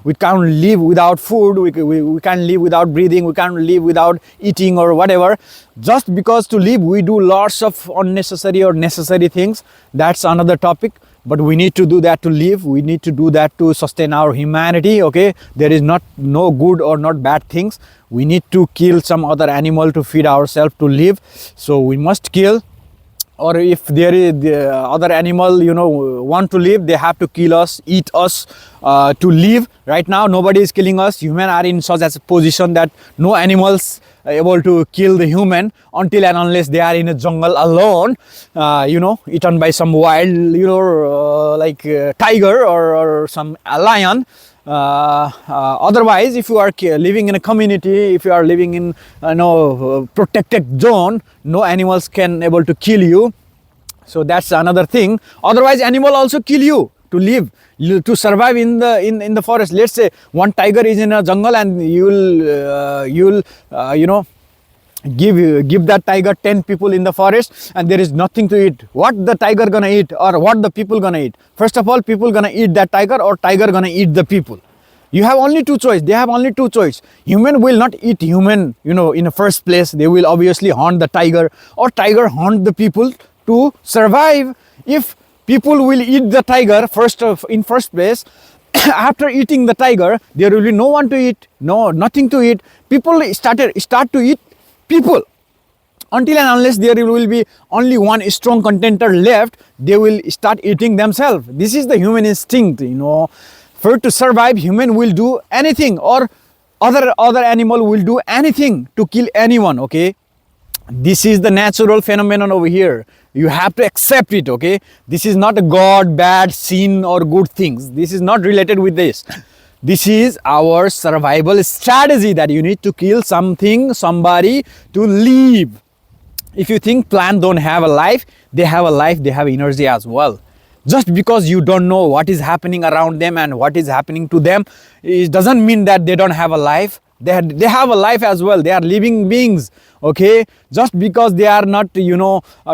We can't live without food. We can't live without breathing. We can't live without eating or whatever. Just because to live we do lots of unnecessary or necessary things. That's another topic. But we need to do that to live. We need to do that to sustain our humanity. Okay, there is no good or not bad things. We need to kill some other animal to feed ourselves to live. So we must kill. Or if there is the other animal want to live, they have to kill us, eat us to live. Right now nobody is killing us. Humans are in such a position that no animals are able to kill the human until and unless they are in a jungle alone, eaten by some wild like tiger or some lion. Otherwise, if you are living in a community, if you are living in protected zone, no animals can able to kill you. So that's another thing. Otherwise animal also kill you to live, to survive in the forest. Let's say one tiger is in a jungle and you'll give that tiger 10 people in the forest and there is nothing to eat. What the tiger gonna eat, or what the people gonna eat? First of all, people gonna eat that tiger, or tiger gonna eat the people. You have only two choice. They have only two choice. Human will not eat human in the first place. They will obviously hunt the tiger, or tiger hunt the people to survive. If people will eat the tiger in first place, after eating the tiger there will be no one to eat, nothing to eat. People start to eat people. Until and unless there will be only one strong contender left, they will start eating themselves. This is the human instinct. For to survive, human will do anything, or other animal will do anything to kill anyone. Okay, this is the natural phenomenon over here. You have to accept it. Okay, this is not a god, bad, sin or good things. This is not related with this. This is our survival strategy, that you need to kill something, somebody to live. If you think plants don't have a life, they have a life, they have energy as well. Just because you don't know what is happening around them and what is happening to them, it doesn't mean that they don't have a life. They have a life as well. They are living beings. Okay, just because they are not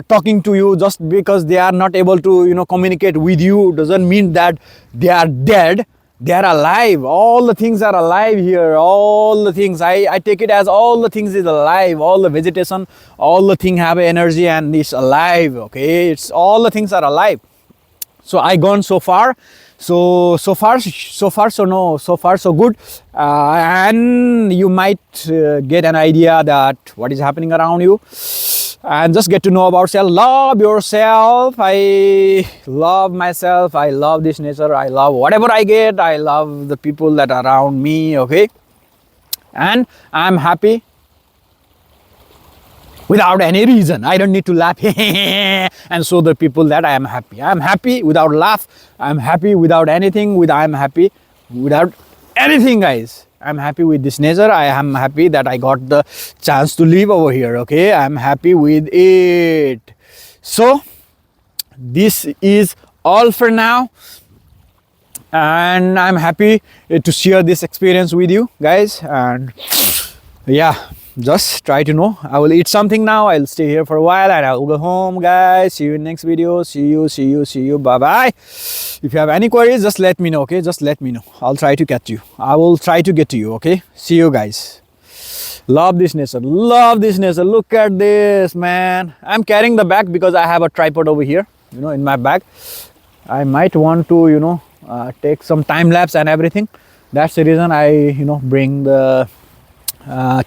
talking to you, just because they are not able to communicate with you, doesn't mean that they are dead. They are alive. All the things are alive here. All the things, I take it as all the things is alive. All the vegetation, all the thing have energy and it's alive. Okay, it's all the things are alive. So I gone so far. So far so good. And you might get an idea that what is happening around you, and just get to know about yourself. Love yourself. I love myself. I love this nature. I love whatever I get. I love the people that are around me. Okay, and I'm happy without any reason. I don't need to laugh and show the people that I am happy. I am happy without laugh. I am happy without anything. I am happy without anything, guys. I'm happy with this nature. I am happy that I got the chance to live over here. Okay, I'm happy with it. So this is all for now. and I'm happy to share this experience with you guys. And yeah, just try to know. I will eat something now. I'll stay here for a while and I'll go home, guys. See you in next video. See you. Bye bye. If you have any queries, just let me know. Okay, just let me know. I'll try to catch you. I will try to get to you. Okay, see you guys. Love this nature. Look at this, man. I'm carrying the bag because I have a tripod over here, in my bag. I might want to take some time lapse and everything. That's the reason I bring the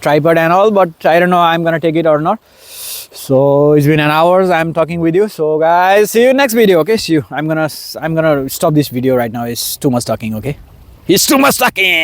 tripod and all, but I don't know I'm gonna take it or not. So it's been an hour I'm talking with you. So guys, see you next video. Okay, see you. I'm gonna stop this video right now. It's too much talking. Okay, it's too much talking.